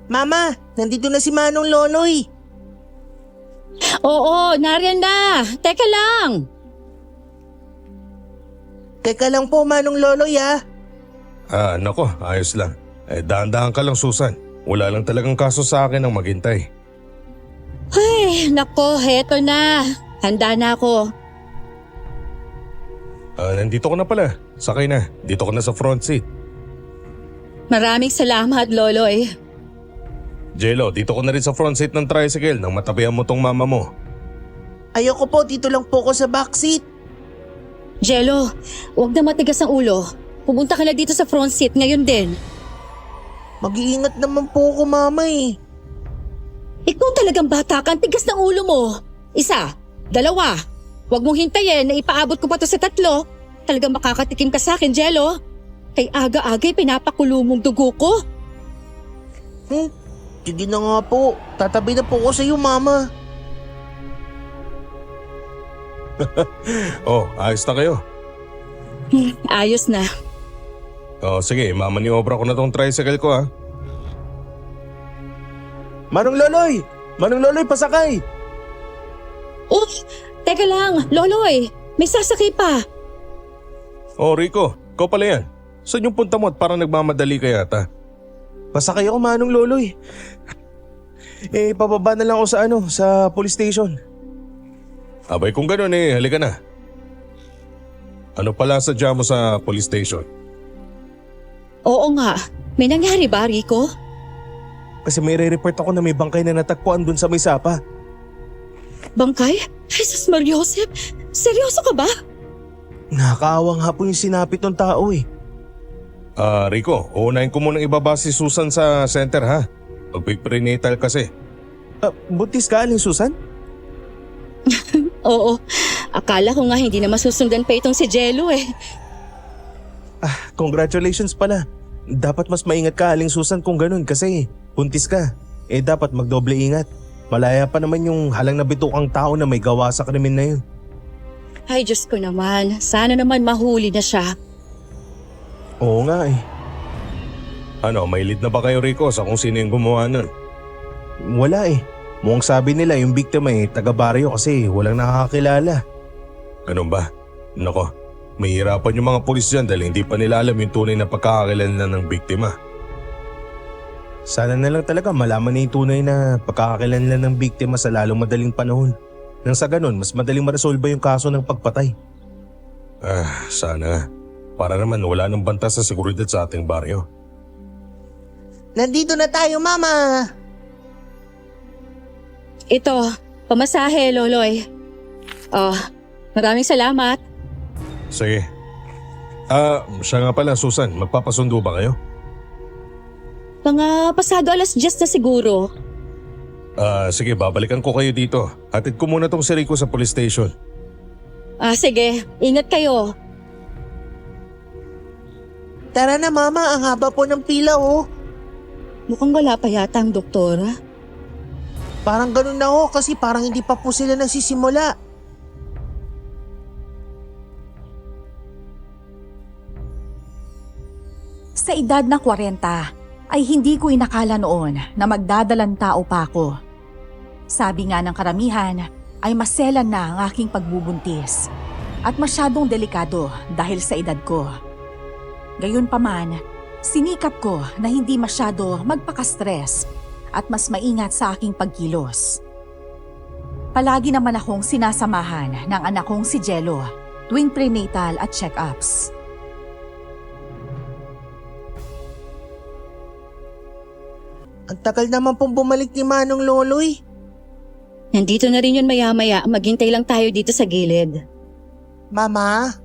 Mama, nandito na si Manong Loloy. Oo, nariyan na. Teka lang. Teka lang po, Manong Loloy ah. Nako, ayos lang. Dahan-dahan ka lang, Susan. Wala lang talagang kaso sa akin ang maghintay. Ay, nako, heto na. Handa na ako. Nandito ko na pala. Sakay na. Dito ko na sa front seat. Maraming salamat, Loloy. Jello, dito ko na rin sa front seat ng tricycle nang matabihan mo tong mama mo. Ayoko po, dito lang po ko sa backseat. Jello, huwag na matigas ang ulo. Pumunta ka na dito sa front seat ngayon din. Mag-iingat naman po ako, Mama eh. Ikaw talagang bata ka, ang tigas ng ulo mo. Isa, dalawa. Huwag mong hintayin na ipaabot ko pa to sa 3. Talagang makakatikim ka sa akin, Jello. Kay aga-agay pinapakulo mong dugo ko. Sige na nga po. Tatabi na po ko sa iyo, Mama. Ayos na kayo. Ayos na. Sige, mamaniobra ko na tong tricycle ko ha. Manong Loloy! Manong Loloy, pasakay! Teka lang, Loloy. May sasakay pa. Rico, ikaw pala yan. Saan yung punta mo at parang nagmamadali ka yata? Pasakay ako, Manong Loloy. Pababa na lang ako sa police station. Abay kung gano'n halika na. Ano pala sadya mo sa police station? Oo nga. May nangyari ba, Rico? Kasi may re-report ako na may bangkay na natagpuan dun sa may sapa. Bangkay? Jesus Mariosep, seryoso ka ba? Nakakaawa nga po yung sinapit ng tao eh. Rico, uunahin ko munang ibaba si Susan sa center ha. Magpiprenatal kasi. Buntis ka, Aling Susan? Oo. Akala ko nga hindi na masusundan pa itong si Jello eh. Congratulations pala. Dapat mas maingat ka, Aling Susan, kung ganun kasi buntis ka. Dapat magdoble ingat. Malaya pa naman yung halang na bitukang tao na may gawa sa krimen na yun. Ay, Diyos ko naman. Sana naman mahuli na siya. Oo nga eh. May lead na ba kayo Rico sa kung sino yung gumawa nun? Wala eh. Mukhang sabi nila yung biktima taga-baryo kasi walang nakakakilala. Ganun ba? Nako, mahirapan yung mga pulis dyan dahil hindi pa nila alam yung tunay na pagkakakilala ng biktima. Sana na lang talaga malaman na yung tunay na pagkakakilanlan ng biktima sa lalong madaling panahon. Nang sa ganun, mas madaling maresolba yung kaso ng pagpatay. Sana. Para naman wala nang banta sa seguridad sa ating baryo. Nandito na tayo, Mama! Ito, pamasahe, Loloy. Maraming salamat. Sige. Siya nga pala, Susan, magpapasundo ba kayo? Mga pasado 10:00 na siguro. Sige, babalikan ko kayo dito. Hatid ko muna tong si Rico sa police station. Sige, ingat kayo. Tara na, Mama, ang haba po ng pila oh. Mukhang wala pa yata ang doktora. Parang ganun na kasi parang hindi pa po sila nagsisimula. Sa edad na 40 ay hindi ko inakala noon na magdadalang tao pa ako. Sabi nga ng karamihan ay maselan na ang aking pagbubuntis at masyadong delikado dahil sa edad ko. Gayunpaman, sinikap ko na hindi masyado magpaka-stress at mas maingat sa aking pagkilos. Palagi naman akong sinasamahan ng anak kong si Jello tuwing prenatal at check-ups. Ang tagal naman pong bumalik ni Manong Loloy. Nandito na rin yun maya-maya. Maghintay lang tayo dito sa gilid. Mama,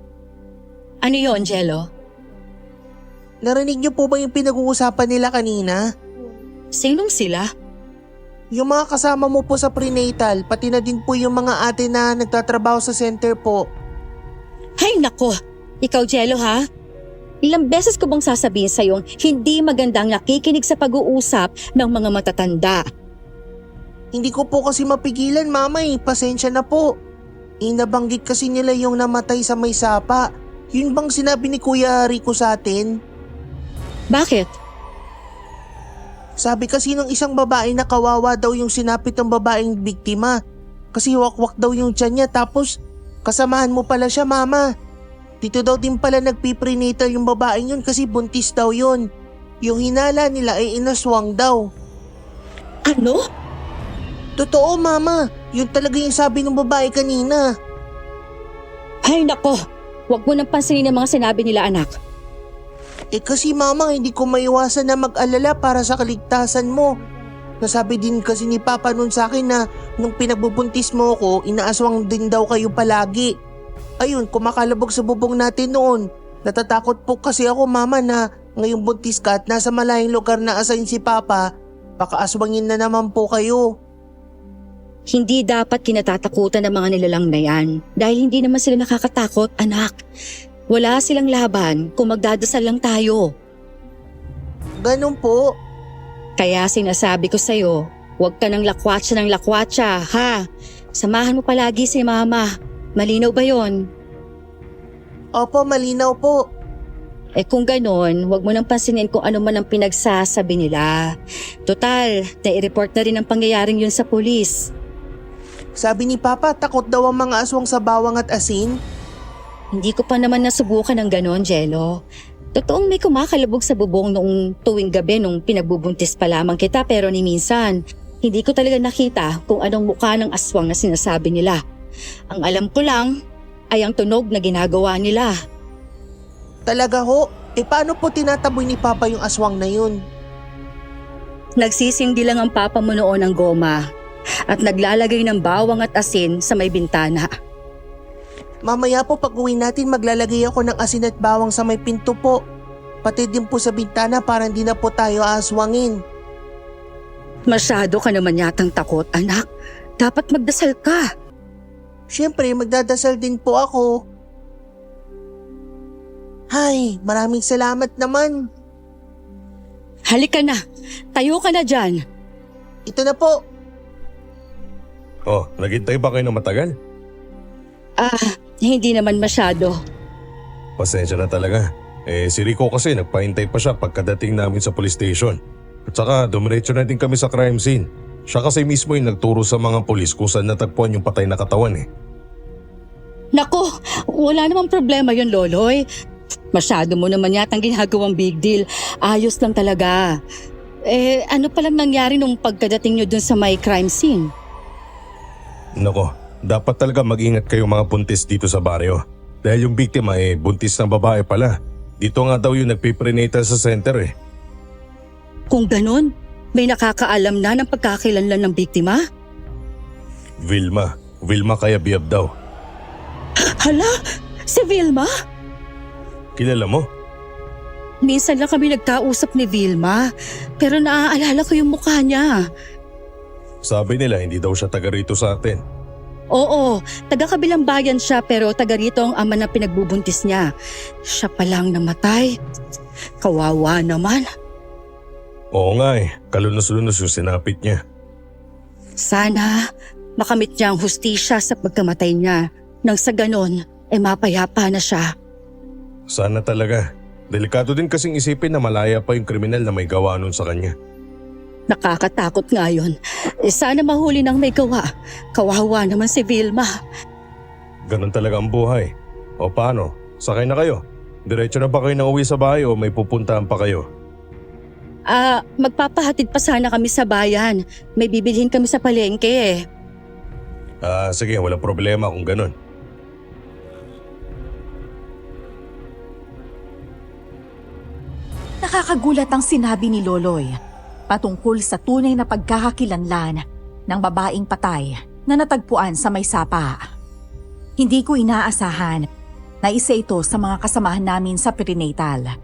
Ano yon, Jello? narinig niyo po ba yung pinag-uusapan nila kanina? Sinong sila? Yung mga kasama mo po sa prenatal, pati na din po yung mga ate na nagtatrabaho sa center po. Ay nako, ikaw Jello ha? Ilang beses ko bang sasabihin sa'yo hindi magandang nakikinig sa pag-uusap ng mga matatanda. Hindi ko po kasi mapigilan, Mama pasensya na po. Nabanggit kasi nila yung namatay sa may sapa. Yun bang sinabi ni Kuya Rico sa atin? Bakit? Sabi kasi ng isang babae na kawawa daw yung sinapit ng babaeng biktima. Kasi wakwak daw yung tiyan niya tapos kasamahan mo pala siya, Mama. Dito daw din pala nagpiprenatal yung babaeng yun kasi buntis daw yun. Yung hinala nila ay inaswang daw. Ano? Totoo, Mama. Yun talaga yung sabi ng babae kanina. Ay nako, huwag mo nang pansinin ang mga sinabi nila anak. Kasi Mama, hindi ko maiwasan na mag-alala para sa kaligtasan mo. Nasabi din kasi ni Papa nun sa akin na nung pinagbubuntis mo ko, inaaswang din daw kayo palagi. Ayun, kumakalabog sa bubong natin noon. Natatakot po kasi ako, Mama, na ngayong buntis ka at nasa malayong lugar na assign si Papa, baka aswangin na naman po kayo. Hindi dapat kinatatakutan ng mga nilalang na yan dahil hindi naman sila nakakatakot, anak. Wala silang laban kung magdadasal lang tayo. Ganun po. Kaya sinasabi ko sa'yo, huwag ka ng lakwatsa, ha? Samahan mo palagi si Mama. Malinaw ba yon? Opo, malinaw po. Kung ganon, huwag mo nang pansinin kung ano man ang pinagsasabi nila. Total, nai-report na rin ang pangyayaring yun sa pulis. Sabi ni Papa, takot daw ang mga aswang sa bawang at asin. Hindi ko pa naman nasubukan ng ganon, Jello. Totoong may kumakalabog sa bubong noong tuwing gabi nung pinagbubuntis pa lamang kita pero ni minsan, hindi ko talaga nakita kung anong mukha ng aswang na sinasabi nila. Ang alam ko lang ay ang tunog na ginagawa nila. Talaga ho? Paano po tinataboy ni Papa yung aswang na yun? Nagsisindi lang ang papa mo noon ng goma at naglalagay ng bawang at asin sa may bintana. Mamaya po pag uwi natin maglalagay ako ng asin at bawang sa may pinto po. Pati din po sa bintana para hindi na po tayo aswangin. Masyado ka naman yatang takot, anak. Dapat magdasal ka. Siyempre, magdadasal din po ako. Ay, maraming salamat naman. Halika na. Tayo ka na dyan. Ito na po. Oh, naghintay ba kayo ng matagal? Hindi naman masyado. Pasensya na talaga. Si Rico kasi nagpahintay pa siya pagkadating namin sa police station. At saka dumiretso na din kami sa crime scene. Siya kasi mismo yung nagturo sa mga polis kung saan natagpuan yung patay na katawan eh. Nako, wala namang problema yun, Loloy. Masyado mo naman yatang ginagawang big deal. Ayos lang talaga. Ano palang nangyari nung pagkadating nyo dun sa may crime scene? Nako, dapat talaga mag-ingat kayo mga buntis dito sa baryo. Dahil yung biktima buntis na babae pala. Dito nga daw yung nagpiprenatal sa center eh. Kung ganun, may nakakaalam na ng pagkakakilanlan ng biktima? Vilma kaya Biab daw. Hala, si Vilma? Kilala mo? Minsan lang kami nagkausap ni Vilma, pero naaalala ko yung mukha niya. Sabi nila hindi daw siya taga rito sa atin. Oo, taga-kabilang bayan siya pero taga rito ang ama na pinagbubuntis niya. Siya palang namatay. Kawawa naman. Oo nga kalunos-lunos yung sinapit niya. Sana makamit niya ang hustisya sa pagkamatay niya. Nang sa ganon, mapayapa na siya. Sana talaga. Delikado din kasing isipin na malaya pa yung kriminal na may gawa nun sa kanya. Nakakatakot nga yun. Sana mahuli ng may gawa. Kawawa naman si Vilma. Ganon talaga ang buhay. O paano? Sakay na kayo? Diretso na ba kayo na uwi sa bahay o may pupuntahan pa kayo? Magpapahatid pa sana kami sa bayan. May bibilhin kami sa palengke eh. Sige, walang problema kung ganon. Nakakagulat ang sinabi ni Loloy patungkol sa tunay na pagkakakilanlan ng babaeng patay na natagpuan sa may sapa. Hindi ko inaasahan na isa ito sa mga kasamahan namin sa prenatal.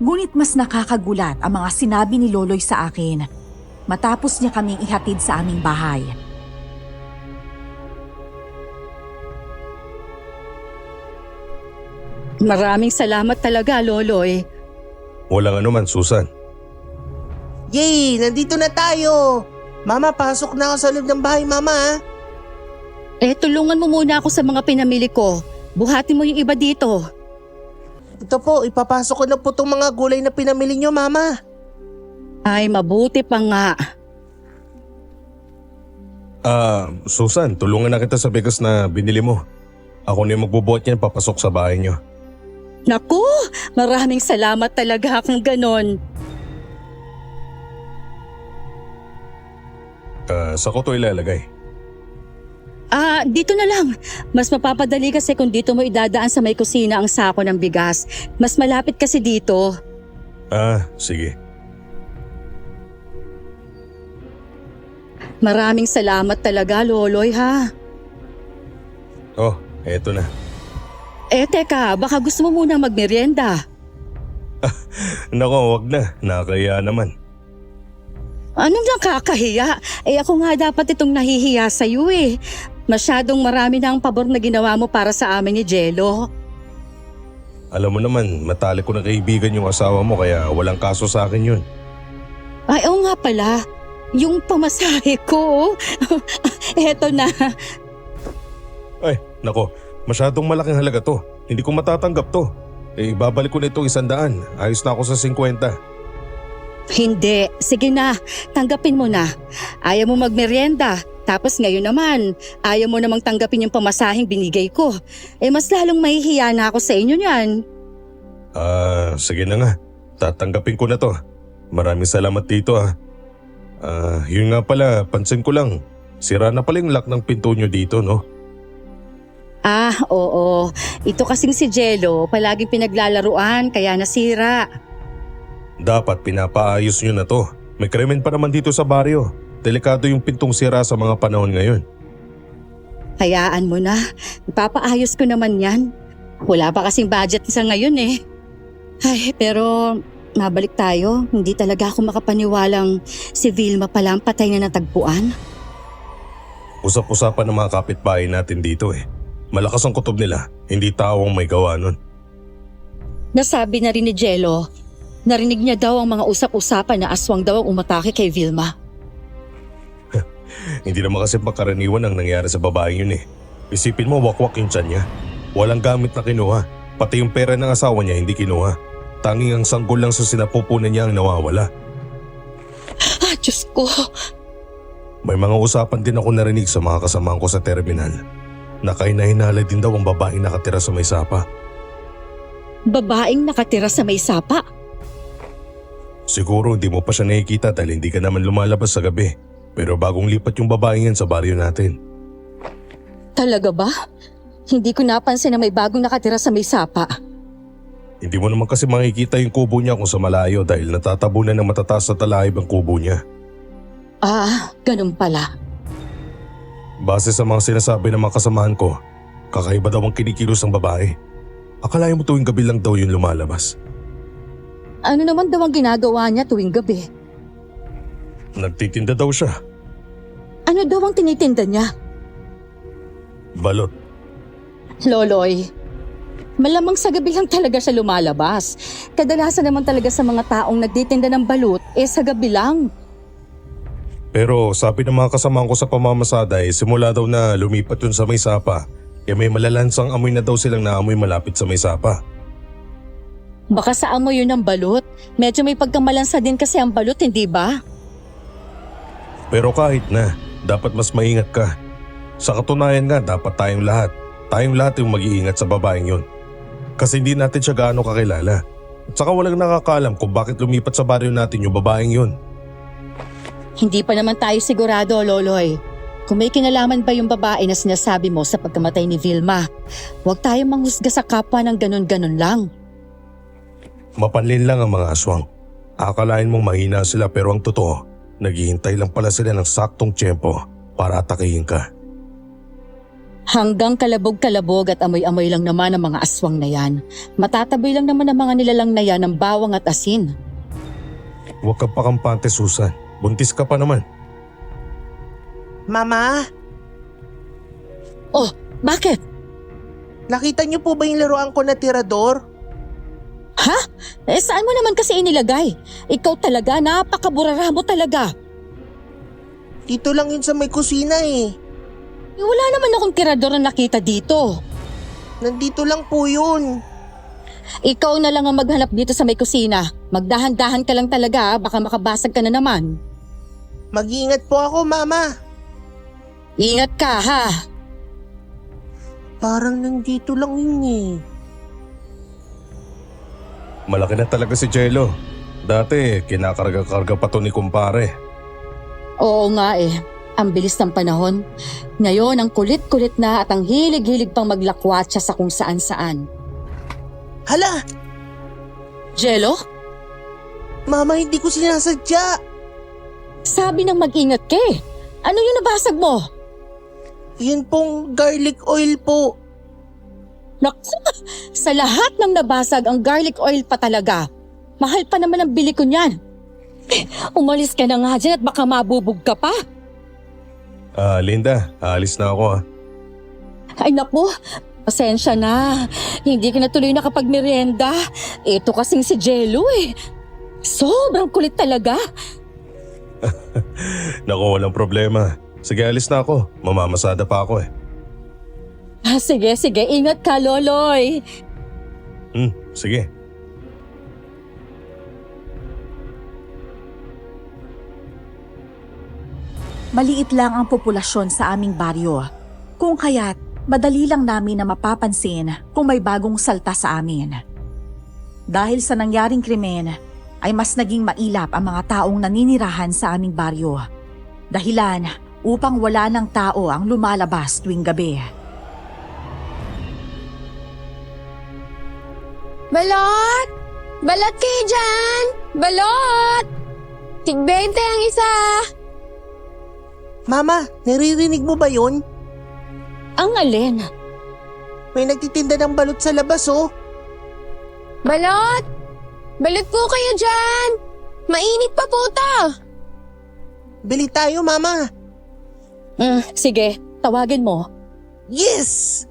Ngunit mas nakakagulat ang mga sinabi ni Loloy sa akin matapos niya kaming ihatid sa aming bahay. Maraming salamat talaga, Loloy. Walang anuman, Susan. Yay! Nandito na tayo! Mama, pasok na ako sa loob ng bahay, Mama. Tulungan mo muna ako sa mga pinamili ko. Buhatin mo yung iba dito. Ito po, ipapasok ko na po itong mga gulay na pinamili nyo, Mama. Ay, mabuti pa nga. Susan, tulungan na kita sa bigas na binili mo. Ako na yung magbubuhat niyan papasok sa bahay niyo. Naku, maraming salamat talaga kung ganon. Sa ko to ilalagay. Dito na lang. Mas mapapadali kasi kung dito mo idadaan sa may kusina ang sako ng bigas. Mas malapit kasi dito. Sige. Maraming salamat talaga, Loloy, ha? Oh, eto na. Teka, baka gusto mo muna magmerienda. Nako, wag na. Nakakaya naman. Anong nakakahiya? Ako nga dapat itong nahihiya sa'yo eh. Masyadong marami na ang pabor na ginawa mo para sa amin ni Jello. Alam mo naman, matalik ko na kaibigan yung asawa mo kaya walang kaso sa akin yun. Ay, oo nga pala. Yung pamasahe ko. Eto na. Ay, nako. Masyadong malaking halaga to. Hindi ko matatanggap to. Babalik ko na itong 100. Ayos na ako sa 50. Hindi. Sige na. Tanggapin mo na. Ayaw mo magmerienda. Tapos ngayon naman, ayaw mo namang tanggapin yung pamasaheng binigay ko. Mas lalong mahihiya na ako sa inyo niyan. Sige na nga. Tatanggapin ko na to. Maraming salamat dito yun nga pala, pansin ko lang. Sira na pala yung lock ng pinto nyo dito, no? Oo. Ito kasing si Jello, palaging pinaglalaruan kaya nasira. Dapat pinapaayos nyo na to. May krimen pa naman dito sa baryo. Delikado yung pintong sira sa mga panahon ngayon. Hayaan mo na. Ipapaayos ko naman yan. Wala pa kasing budget sa ngayon eh. Ay, pero mabalik tayo. Hindi talaga ako makapaniwalang si Vilma pala ang patay na natagpuan. Usap-usapan ng mga kapitbahay natin dito eh. Malakas ang kutob nila. Hindi tao ang may gawa nun. Nasabi na rin ni Jello. Narinig niya daw ang mga usap-usapan na aswang daw ang umatake kay Vilma. Hindi naman kasi pagkaraniwan ang nangyari sa babaeng yun eh. Isipin mo, wakwak yung tiyan niya. Walang gamit na kinuha. Pati yung pera ng asawa niya hindi kinuha. Tanging ang sanggol lang sa sinapupunan niya ang nawawala. Diyos ko. May mga usapan din ako narinig sa mga kasamahan ko sa terminal. Nakainahinala din daw ang babaeng nakatira sa may sapa. Babaeng nakatira sa may sapa? Siguro hindi mo pa siya nakikita dahil hindi ka naman lumalabas sa gabi. Pero bagong lipat yung babaeng yan sa baryo natin. Talaga ba? Hindi ko napansin na may bagong nakatira sa may sapa. Hindi mo naman kasi makikita yung kubo niya kung sa malayo dahil natatabunan ng matataas na talahib ang kubo niya. Ganun pala. Base sa mga sinasabi ng mga kasamahan ko, kakaiba daw ang kinikilos ng babae. Akalain mo tuwing gabi lang daw yung lumalabas. Ano naman daw ang ginagawa niya tuwing gabi? Nagtitinda daw siya. Ano daw ang tinitinda niya? Balot. Loloy, malamang sa gabi lang talaga siya lumalabas. Kadalasan naman talaga sa mga taong nagtitinda ng balut, sa gabi lang. Pero sabi ng mga kasamahan ko sa pamamasada simula daw na lumipat yun sa may sapa, may malalansang amoy na daw silang naamoy malapit sa may sapa. Baka sa amoy yun ng balut. Medyo may pagkamalansa din kasi ang balut, hindi ba? Pero kahit na, dapat mas maingat ka. Sa katunayan nga, dapat tayong lahat yung mag-iingat sa babaeng yun. Kasi hindi natin siya gaano kakilala. At saka walang nakakaalam kung bakit lumipat sa baryo natin yung babaeng yun. Hindi pa naman tayo sigurado, Loloy. Kung may kinalaman ba yung babae na sinasabi mo sa pagkamatay ni Vilma, huwag tayong manghusga sa kapwa ng ganun-ganun lang. Mapanlin lang ang mga aswang. Akalain mong mahina sila pero ang totoo, naghihintay lang pala sila ng saktong tiyempo para atakihin ka. Hanggang kalabog-kalabog at amoy-amoy lang naman ang mga aswang na yan. Matataboy lang naman ang mga nilalang na yan ng bawang at asin. Huwag kang pakampante, Susan. Buntis ka pa naman. Mama, Oh, bakit? nakita niyo po ba yung laruan ko na tirador? Ha? Saan mo naman kasi inilagay? Ikaw talaga, napakaburara mo talaga. Dito lang yun sa may kusina eh. Wala naman akong tirador na nakita dito. Nandito lang po yun. Ikaw na lang ang maghanap dito sa may kusina. Magdahan-dahan ka lang talaga, baka makabasag ka na naman. Mag-iingat po ako, Mama. Ingat ka ha. Parang nandito lang yun eh. Malaki na talaga si Jello. Dati, kinakarga-karga pa to ni kumpare. Oo nga eh. Ang bilis ng panahon. Ngayon, ang kulit-kulit na at ang hilig-hilig pang maglakwatsa sa kung saan-saan. Hala! Jello, Mama, hindi ko sinasadya. sabi ng mag-ingat ka eh. Ano yung nabasag mo? Yun pong garlic oil po. Naku, sa lahat ng nabasag ang garlic oil pa talaga. Mahal pa naman ang bili ko niyan. Umalis ka na nga dyan at baka mabubog ka pa. Linda, aalis na ako. Ay naku, pasensya na. Hindi ka na tuloy nakapagmerienda. Ito kasing si Jello eh. Sobrang kulit talaga. Naku, walang problema. Sige, alis na ako. Mamamasada pa ako eh. Sige, ingat ka, Loloy. Sige. Maliit lang ang populasyon sa aming baryo. Kung kaya't madali lang namin na mapapansin kung may bagong salta sa amin. Dahil sa nangyaring krimen, ay mas naging mailap ang mga taong naninirahan sa aming baryo. Dahilan upang wala ng tao ang lumalabas tuwing gabi. Balot! Balot kayo dyan! Balot! Tig-20 ang isa! Mama, naririnig mo ba yun? Ang alin? May nagtitinda ng balot sa labas oh. Balot! Balot po kayo dyan! Mainit pa po to! Bili tayo, Mama. Sige, tawagin mo. Yes!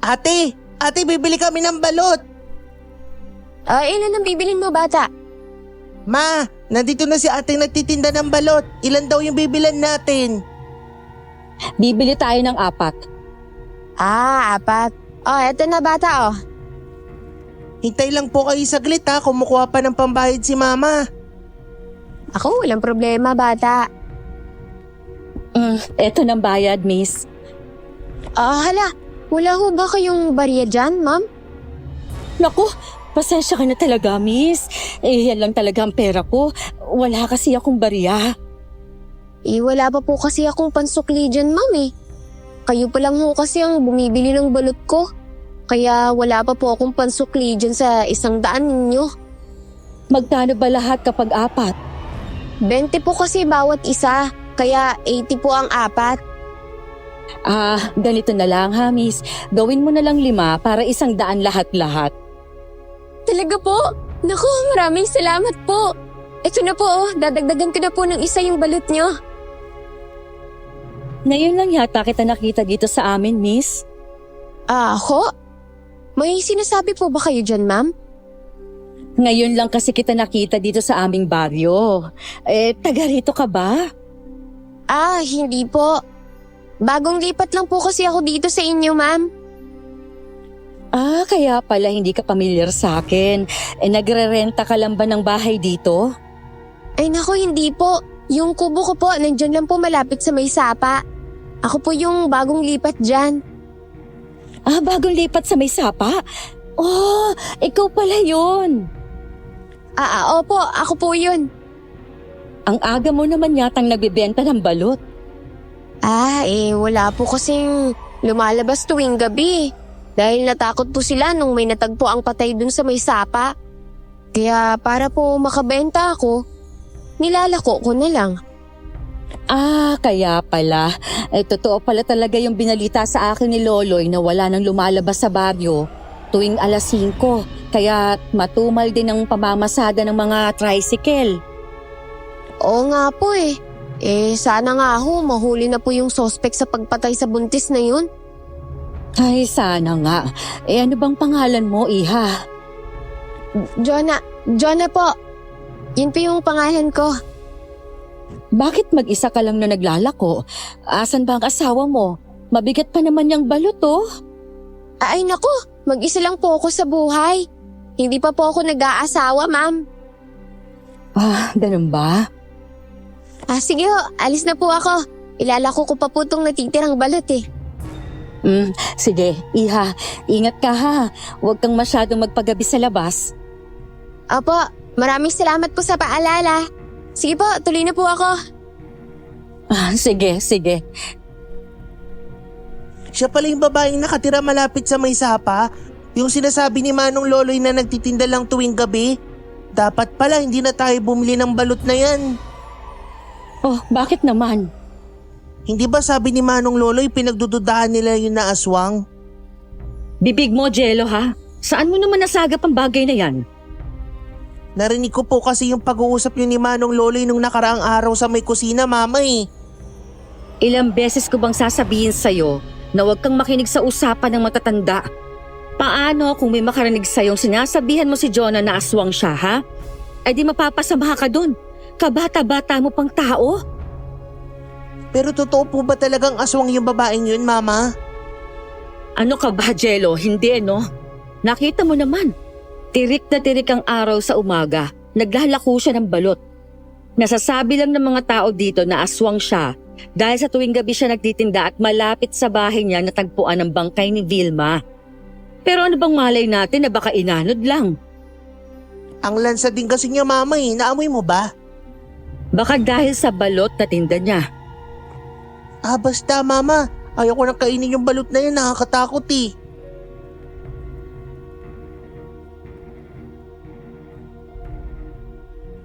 Ate, bibili kami ng balot. Ilan ang bibilin mo, bata? Ma, nandito na si ate nagtitinda ng balot. Ilan daw yung bibilan natin? Bibili tayo ng 4. 4. Eto na bata Hintay lang po kayo saglit ha, kumukuha pa ng pambayad si Mama. Ako, walang problema, bata. Eto ng bayad, miss. Hala, wala ho ba kayong barya dyan, ma'am? Naku, pasensya ka na talaga, miss. Yan lang talaga ang pera ko. Wala kasi akong barya. Wala pa po kasi akong pansukli dyan, ma'am eh. Kayo pa lang ho kasi ang bumibili ng balot ko. Kaya wala pa po akong pansukli dyan sa 100 ninyo. Magkano ba lahat kapag 4? 20 po kasi bawat isa, kaya 80 po ang 4. Ganito na lang ha, miss. Gawin mo na lang 5 para 100 lahat-lahat. Talaga po? Naku, maraming salamat po. Ito na po, dadagdagan ko na po ng isa yung balot nyo. Ngayon lang yata kita nakita dito sa amin, miss. Ako? May sinasabi po ba kayo dyan, ma'am? Ngayon lang kasi kita nakita dito sa aming baryo. Taga rito ka ba? Hindi po. Bagong lipat lang po kasi ako dito sa inyo, ma'am. Kaya pala hindi ka pamilyar sa akin. Nagre-renta ka lang ba ng bahay dito? Ay naku, hindi po. Yung kubo ko po, nandyan lang po malapit sa may sapa. Ako po yung bagong lipat dyan. Bagong lipat sa may sapa? Oh, ikaw pala yun. Opo, ako po yun. Ang aga mo naman yatang nagbibenta ng balot. Wala po kasing lumalabas tuwing gabi. Dahil natakot po sila nung may natagpo ang patay dun sa may sapa. Kaya para po makabenta ako, nilalako ko na lang. Kaya pala. Totoo pala talaga yung binalita sa akin ni Loloy na wala nang lumalabas sa baryo tuwing 5:00. Kaya matumal din ang pamamasada ng mga tricycle. Oo nga po eh. Sana nga ho, mahuli na po yung suspect sa pagpatay sa buntis na yun. Ay, sana nga. Ano bang pangalan mo, Iha? Jonah po. Yun po yung pangalan ko. Bakit mag-isa ka lang na naglalako? Asan ba ang asawa mo? Mabigat pa naman yung balot, oh. Ay nako, mag-isa lang po ako sa buhay. Hindi pa po ako nag-aasawa, ma'am. Ganun ba? Sige ho, alis na po ako. Ilalako ko pa po itong natitirang balot eh. Sige, Iha, ingat ka ha. Huwag kang masyadong magpagabi sa labas. Opo, maraming salamat po sa paalala. Sige po, tuloy na po ako. Sige. Siya pala yung babaeng nakatira malapit sa may sapa? Yung sinasabi ni Manong Loloy na nagtitinda lang tuwing gabi? Dapat pala hindi na tayo bumili ng balot na yan. Oh, bakit naman? Hindi ba sabi ni Manong Loloy pinagdududahan nila yung naaswang? Bibig mo, Jello ha? Saan mo naman nasagap ang bagay na yan? Narinig ko po kasi yung pag-uusap niyo ni Manong Loloy nung nakaraang araw sa may kusina, Mama eh. Ilang beses ko bang sasabihin sa'yo na huwag kang makinig sa usapan ng matatanda? Paano kung may makarinig sa'yong sinasabihan mo si Jonah na aswang siya, ha? Ay di mapapasama ka dun. Kabata-bata mo pang tao. Pero totoo po ba talagang aswang yung babaeng yun, Mama? Ano ka ba, Jello? Hindi, no? Nakita mo naman. Tirik na tirik ang araw sa umaga. Naglalako siya ng balot. Nasasabi lang ng mga tao dito na aswang siya dahil sa tuwing gabi siya nagtitinda at malapit sa bahay niya natagpuan ang bangkay ni Vilma. Pero ano bang malay natin na baka inanod lang? Ang lansa din kasi niya, Mama eh. Naamoy mo ba? Baka dahil sa balot na tinda niya. Basta, Mama. Ayaw ko nang kainin yung balot na yan. Nakakatakot eh.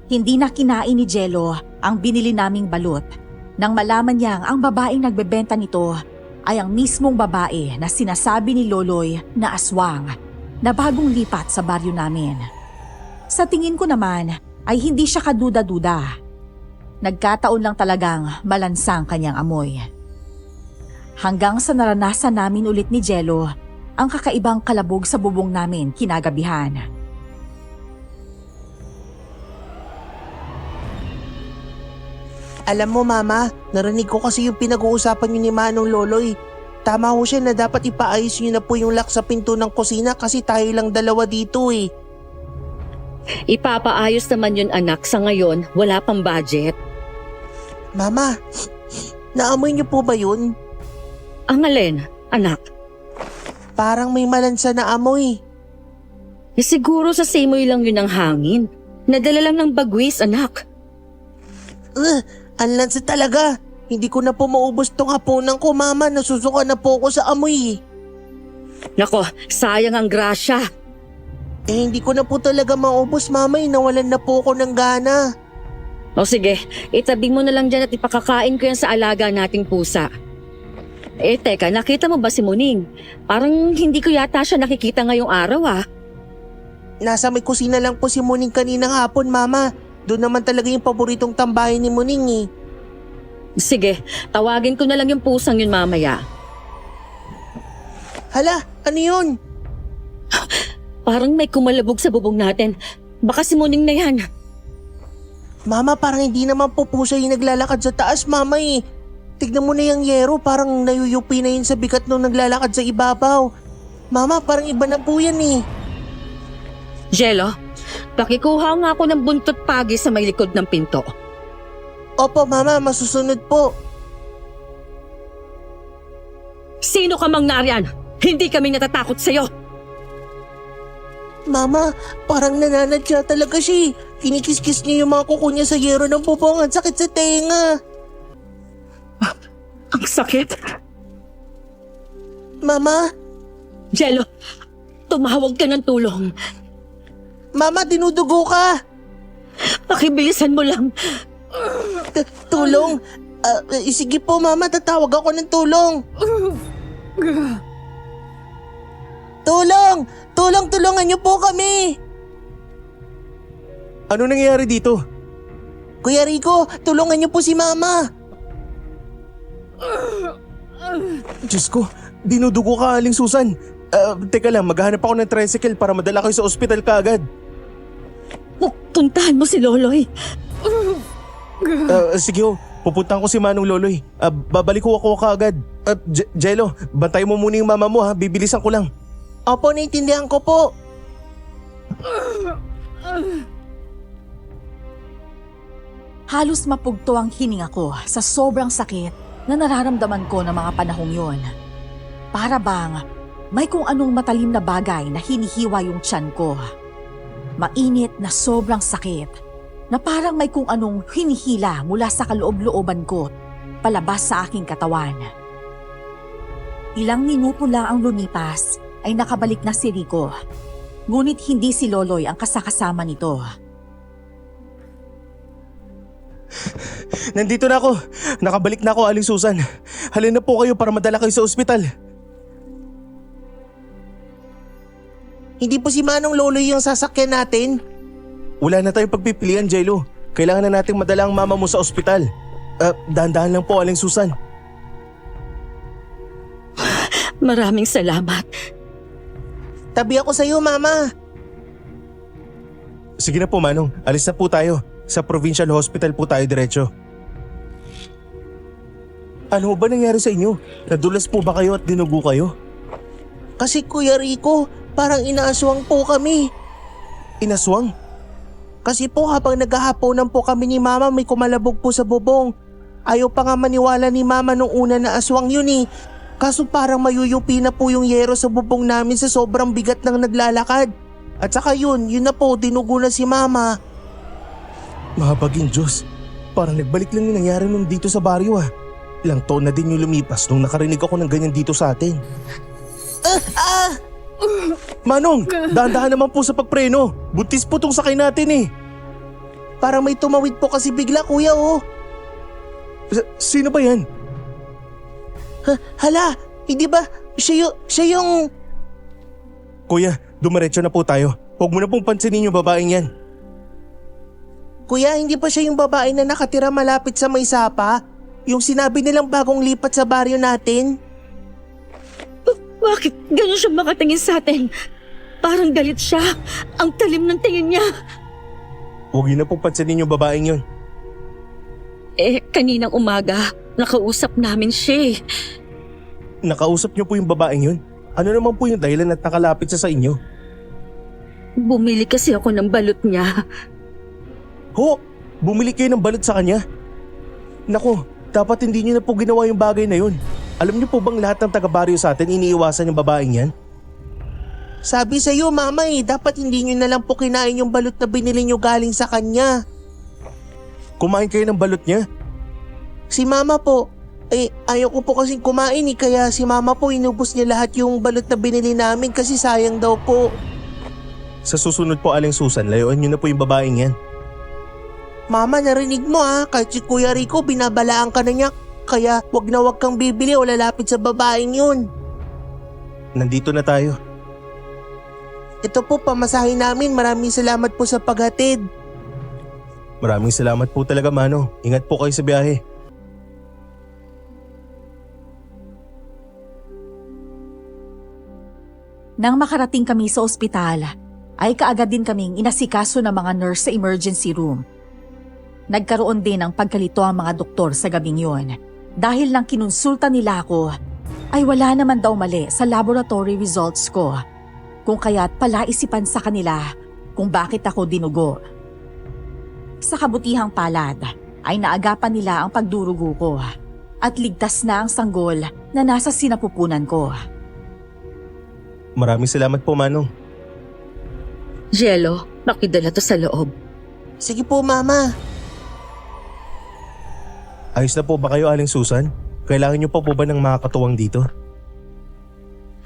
Hindi na kinain ni Jello ang binili naming balot nang malaman niyang ang babaeng nagbebenta nito ay ang mismong babae na sinasabi ni Loloy na aswang na bagong lipat sa baryo namin. Sa tingin ko naman ay hindi siya kaduda-duda. Nagkataon lang talagang malansang kanyang amoy. Hanggang sa naranasan namin ulit ni Jello ang kakaibang kalabog sa bubong namin kinagabihan. Alam mo, Mama, narinig ko kasi yung pinag-uusapan niyo ni Manong Loloy. Tama ho siya na dapat ipaayos niyo na po yung lock sa pinto ng kusina kasi tayo lang dalawa dito eh. Ipapaayos naman yun, anak. Sa ngayon, wala pang budget. Mama, naamoy niyo po ba yun? Ang alin, anak? Parang may malansa na amoy. Siguro sa simoy lang yun ang hangin. Nadala lang ng bagwis, anak. Ang lansa talaga. Hindi ko na po maubos tong hapunan ko, Mama. Nasusuka na po ako sa amoy. Nako, sayang ang grasya. Hindi ko na po talaga maubos, Mama. Nawalan na po ako ng gana. O sige, itabi mo na lang dyan at ipakakain ko yan sa alaga nating pusa. Teka, nakita mo ba si Muning? Parang hindi ko yata siya nakikita ngayong araw Nasa may kusina lang po si Muning kaninang hapon, Mama. Doon naman talaga yung paboritong tambahin ni Muning eh. Sige, tawagin ko na lang yung pusang yun mamaya. Hala, ano yun? Parang may kumalabog sa bubong natin. Baka si Muning na yan. Mama, parang hindi naman po pusa yung naglalakad sa taas, Mama eh. Tignan mo na yung yero, parang nayuyupi na yun sa bigat nung naglalakad sa ibabaw. Mama, parang iba na po yan eh. Jello, pakikuha nga ako ng buntot pagi sa may likod ng pinto. Opo, Mama, masusunod po. Sino ka mang nariyan? Hindi kami natatakot sa'yo. Mama, parang nananadya talaga siya. Kinikis-kis niya yung mga kuko niya sa yero ng bubong. Ang sakit sa tenga. Ang sakit. Mama? Jello, tumawag ka ng tulong. Mama, dinudugo ka. Pakibilisan mo lang. Tulong? Sige po, Mama, tatawag ako ng tulong. Tulong! Tulungan niyo po kami! Ano nangyayari dito? Kuya Rico, tulungan niyo po si Mama. Diyos ko, dinudugo ka, Aling Susan. Teka lang, maghahanap ako ng tricycle para madala kayo sa ospital kaagad. Puntahan mo si Loloy. Sige ho, pupuntahan ko si Manong Loloy. Babalik ko ako kaagad. Jello, bantay mo muna yung mama mo ha, bibilisan ko lang. Opo, naiintindihan ko po. Halos mapugto ang hininga ko sa sobrang sakit na nararamdaman ko ng mga panahong yon. Para bang may kung anong matalim na bagay na hinihiwa yung tiyan ko. Mainit na sobrang sakit na parang may kung anong hinihila mula sa kaloob-looban ko palabas sa aking katawan. Ilang minuto lang ang lumipas ay nakabalik na si Rico. Ngunit hindi si Loloy ang kasakasama nito. Nandito na ako. Nakabalik na ako, Aling Susan. Halina po kayo para madala kayo sa ospital. Hindi po si Manong Loloy yung sasakyan natin. Wala na tayong pagpipilian, Jello. Kailangan na nating madala ang mama mo sa ospital. Dahan-dahan lang po, Aling Susan. Maraming salamat. Tabi ako sa'yo, Mama. Sige na po, Manong. Alis na po tayo. Sa provincial hospital po tayo diretso. Ano ba nangyari sa inyo? Nadulas po ba kayo at dinugo kayo? Kasi Kuya Rico, parang inaaswang po kami. Inaswang? Kasi po habang naghahaponan po kami ni Mama may kumalabog po sa bubong. Ayaw pa nga maniwala ni Mama nung una na aswang yun eh. Kaso parang mayuyupi na po yung yero sa bubong namin sa sobrang bigat ng naglalakad. At saka yun na po, dinugo na si Mama. Mahabaging Diyos. Parang nagbalik lang yung nangyari nung dito sa baryo ah. Ilang taon na din yung lumipas nung nakarinig ako ng ganyan dito sa atin. Manong, dahan-dahan naman po sa pagpreno. Buntis po tong sakay natin eh. Parang may tumawid po kasi bigla, Kuya, oh. Sino ba yan? Hala, hindi ba siya yung... Kuya, dumiretso na po tayo. Huwag mo na pong pansinin yung babaeng yan. Kuya, hindi pa siya yung babae na nakatira malapit sa may sapa? Yung sinabi nilang bagong lipat sa baryo natin? Bakit ganun siya makatingin sa atin? Parang galit siya. Ang talim ng tingin niya. Huwag yun na pong pansinin yung babaeng yun. Kaninang umaga, nakausap namin siya. Nakausap niyo po yung babaeng yun? Ano naman po yung dahilan at nakalapit sa inyo? Bumili kasi ako ng balot niya. Ho! Bumili kayo ng balot sa kanya? Nako, dapat hindi niyo na po ginawa yung bagay na yun. Alam niyo po bang lahat ng taga-baryo sa atin iniiwasan yung babaeng yan? Sabi sa'yo, Mama dapat hindi nyo na lang po kinain yung balot na binili nyo galing sa kanya. Kumain kayo ng balot niya? Si Mama po, ayaw ko po kasing kumain kaya si Mama po inubos niya lahat yung balot na binili namin kasi sayang daw po. Sa susunod po, Aling Susan, layuan niyo na po yung babaeng yan. Mama, narinig mo kahit si Kuya Rico binabalaan ka na niya. Kaya wag na wag kang bibili o lalapit sa babaeng yun. Nandito na tayo. Ito po pamasahin namin, maraming salamat po sa paghatid. Maraming salamat po talaga, Mano. Ingat po kayo sa biyahe. Nang makarating kami sa ospital, ay kaagad din kaming inasikaso ng mga nurse sa emergency room. Nagkaroon din ng pagkalito ang mga doktor sa gabing yon. Dahil nang kinonsulta nila ako, ay wala naman daw mali sa laboratory results ko. Kung kaya't palaisipan sa kanila kung bakit ako dinugo. Sa kabutihang palad, ay naagapan nila ang pagdurugo ko at ligtas na ang sanggol na nasa sinapupunan ko. Maraming salamat po, Manong. Jello, makidala to sa loob. Sige po, Mama. Ayos na po ba kayo, Aling Susan? Kailangan niyo pa po ba ng mga katuwang dito?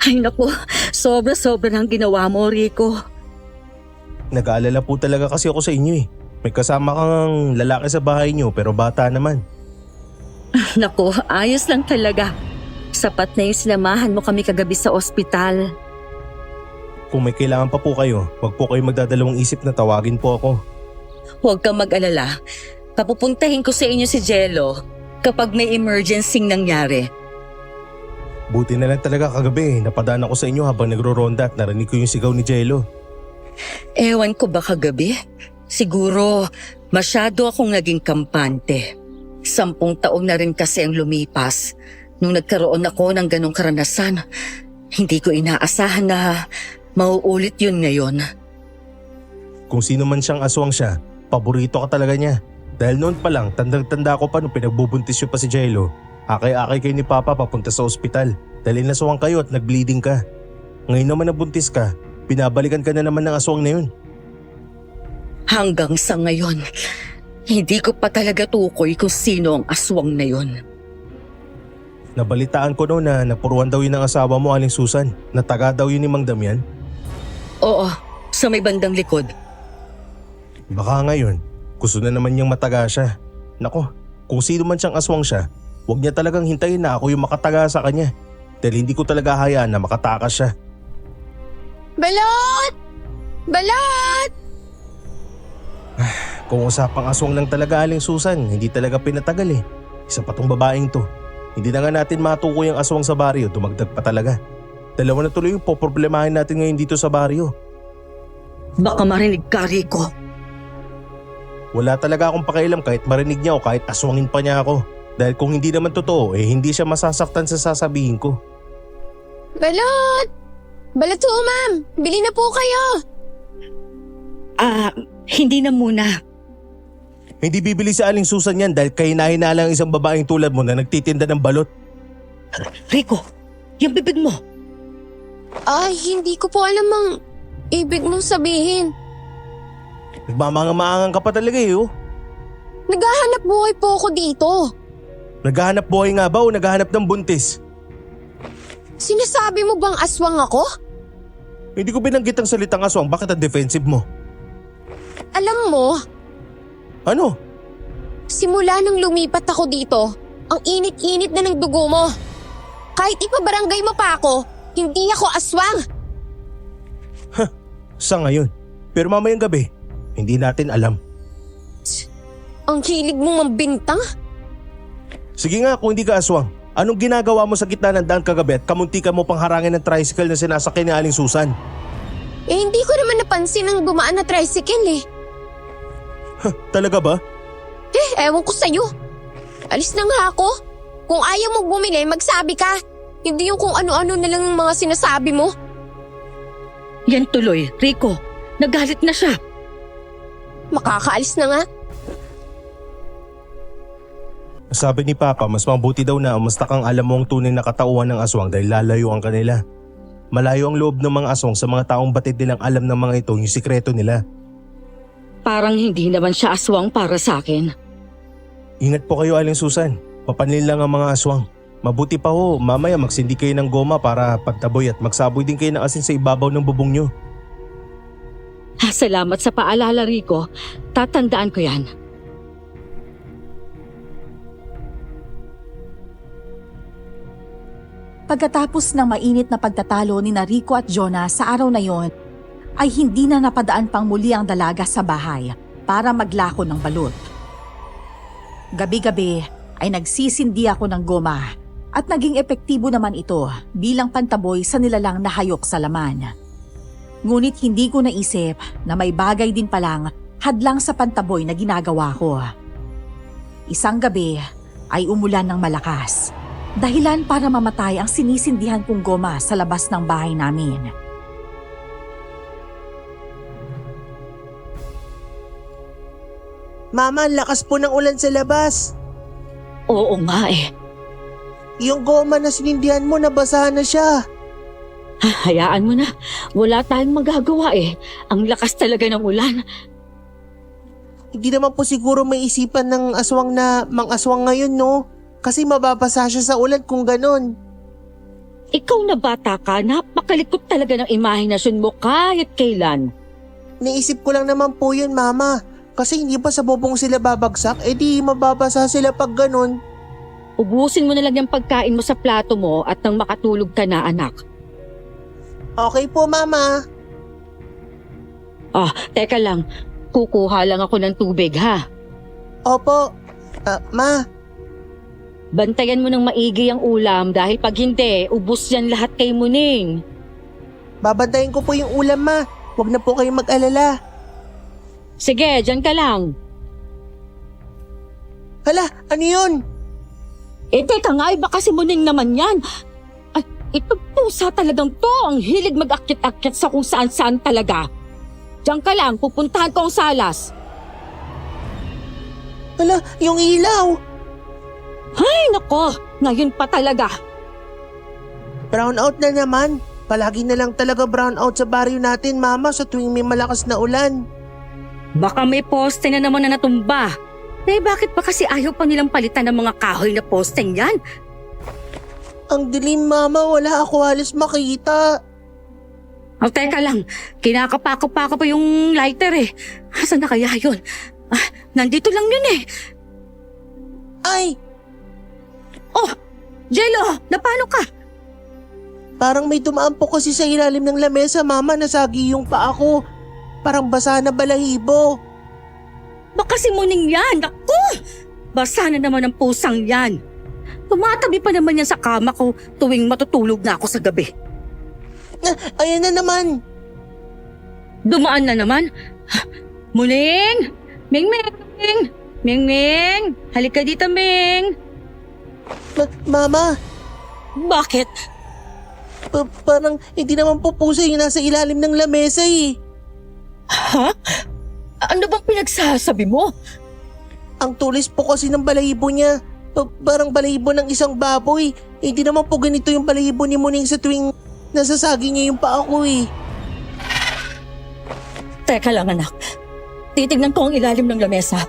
Ay naku, sobra-sobra ng ginawa mo, Rico. Nag-aalala po talaga kasi ako sa inyo eh. May kasama kang lalaki sa bahay niyo pero bata naman. Naku, ayos lang talaga. Sapat na yung sinamahan mo kami kagabi sa ospital. Kung may kailangan pa po kayo, wag po kayo magdadalawang isip na tawagin po ako. Huwag kang mag-alala. Papupuntahin ko sa inyo si Jello kapag may emergency nangyari. Buti na lang talaga kagabi, napadaan ako sa inyo habang nagro-ronda at narinig ko yung sigaw ni Jello. Ewan ko ba kagabi? Siguro masyado akong naging kampante. 10 taon na rin kasi ang lumipas nung nagkaroon ako ng ganong karanasan. Hindi ko inaasahan na mauulit yun ngayon. Kung sino man siyang aswang siya, paborito ka talaga niya. Dahil noon pa lang, tandang-tanda ko pa nung pinagbubuntis yun pa si Jello. Akay-akay kayo ni Papa papunta sa ospital dahil inaswang kayo at nag-bleeding ka. Ngayon naman nabuntis ka, binabalikan ka na naman ng aswang na yun. Hanggang sa ngayon, hindi ko pa talaga tukoy kung sino ang aswang na yun. Nabalitaan ko noon na napuruan daw yun ng asawa mo, Aling Susan. Nataga daw yun ni Mang Damian. Oo, sa may bandang likod. Baka ngayon, gusto na naman niyang mataga siya. Nako, kung sino man siyang aswang siya, huwag niya talagang hintayin na ako yung makataga sa kanya. Dahil hindi ko talaga hayaan na makatakas siya. Balot! Balot! Kung usapang aswang lang talaga, Aling Susan, hindi talaga pinatagal eh. Isa pa tong babaeng to. Hindi na nga natin matukoy ang aswang sa baryo, dumagdag pa talaga. Dalawa na tuloy yung poproblemahin natin ngayon dito sa baryo. Baka marinig ka, Rico. Wala talaga akong pakialam kahit marinig niya o kahit aswangin pa niya ako. Dahil kung hindi naman totoo, hindi siya masasaktan sa sasabihin ko. Balot! Balot ho, ma'am. Bili na po kayo. Hindi na muna. Hindi bibili sa Aling Susan yan dahil kahina-hina lang isang babaeng tulad mo na nagtitinda ng balot. Rico, yung bibig mo. Ay, hindi ko po alam ang ibig mong sabihin. Nagmamangamaangan ka pa talaga oh. Naghahanap buhay po ako dito. Naghahanap buhay nga ba o naghahanap ng buntis? Sinasabi mo bang aswang ako? Hindi ko binanggit ang salitang aswang, bakit ang defensive mo? Alam mo, Ano? simula nang lumipat ako dito, ang init-init na ng dugo mo. Kahit ipabarangay mo pa ako, hindi ako aswang. Sa ngayon. Pero mamayang gabi, hindi natin alam. Ang hilig mong mambintang? Sige nga kung hindi ka aswang, anong ginagawa mo sa gitna ng daan kagabi at kamuntikan mo pang harangin ng tricycle na sinasakay ni Aling Susan? Eh hindi ko naman napansin ang dumaan na tricycle eh. Talaga ba? Ewan ko sa'yo. Alis na nga ako. Kung ayaw mo bumili, magsabi ka. Hindi yung kung ano-ano na lang ang mga sinasabi mo. Yan tuloy, Rico. Nagalit na siya. Makakaalis na nga. Sabi ni Papa, mas mabuti daw na mas kang alam mo ang tunay na katauhan ng aswang dahil lalayo ang kanila. Malayo ang loob ng mga aswang sa mga taong batid nilang alam ng mga ito yung sikreto nila. Parang hindi naman siya aswang para sa akin. Ingat po kayo, Aling Susan. Papanlin lang ang mga aswang. Mabuti pa ho, mamaya magsindi kayo ng goma para pagtaboy at magsaboy din kayo ng asin sa ibabaw ng bubong nyo. Salamat sa paalala, Rico. Tatandaan ko yan. Pagkatapos ng mainit na pagtatalo ni Rico at Jonah sa araw na yon, ay hindi na napadaan pang muli ang dalaga sa bahay para maglako ng balut. Gabi-gabi ay nagsisindi ako ng goma at naging epektibo naman ito bilang pantaboy sa nilalang na hayok sa laman. Ngunit hindi ko naisip na may bagay din palang hadlang sa pantaboy na ginagawa ko. Isang gabi ay umulan ng malakas. Dahilan para mamatay ang sinisindihan kong goma sa labas ng bahay namin. Mama, ang lakas po ng ulan sa labas. Oo nga eh. Yung goma na sinindihan mo, nabasahan na siya. Hayaan mo na. Wala tayong magagawa eh. Ang lakas talaga ng ulan. Hindi naman po siguro may isipan ng aswang na mang-aswang ngayon, no? Kasi mababasa siya sa ulan kung ganon. Ikaw na bata ka, napakalikot talaga ng imahinasyon mo kahit kailan. Naisip ko lang naman po yun, Mama. Kasi hindi pa sa bubong sila babagsak, di mababasa sila pag ganon. Ubusin mo na lang yung pagkain mo sa plato mo at nang makatulog ka na, anak. Okay po, Mama. Teka lang. Kukuha lang ako ng tubig, ha? Opo. Ma, Bantayan mo ng maigi ang ulam dahil pag hindi, ubos yan lahat kay Muning. babantayin ko po yung ulam, Ma. Huwag na po kayong mag-alala. Sige, dyan ka lang. Hala, ano yun? Teka nga, baka si Muning naman yan. Ay, Itong pusa talagang to, ang hilig mag-akyat-akyat sa kung saan-saan talaga. Diyan ka lang, pupuntahan ko ang salas. Hala, yung ilaw! Ay nako, ngayon pa talaga. Brown out na naman. Palagi na lang talaga brown out sa baryo natin, Mama, sa tuwing may malakas na ulan. Baka may poste na naman na natumba. Eh bakit pa kasi ayaw pa nilang palitan ng mga kahoy na posteng yan? Ang dilim, Mama, wala ako halos makita. Oh, teka lang, kinakapako-pako pa yung lighter eh. Asan na kaya yun? Nandito lang yun eh. Ay, Oh, Jello, napano ka? parang may dumaan po kasi sa ilalim ng lamesa, Mama, nasagi yung paa ko. Parang basa na balahibo. Baka si Muning yan, naku! Basa na naman ang pusang yan. Tumatabi pa naman yan sa kama ko tuwing matutulog na ako sa gabi. Ayan na naman. Dumaan na naman. Muning! Ming-ming! Ming-ming! Halika dito, Ming! Mama, Bakit? parang hindi naman po pusa yung nasa ilalim ng lamesa eh. Ha? Ano bang pinagsasabi mo? Ang tulis po kasi ng balahibo niya. Parang balahibo ng isang baboy. Hindi naman po ganito yung balahibo ni Muning sa tuwing nasasagi niya yung paa ko eh. Teka lang, anak. Titignan ko ang ilalim ng lamesa.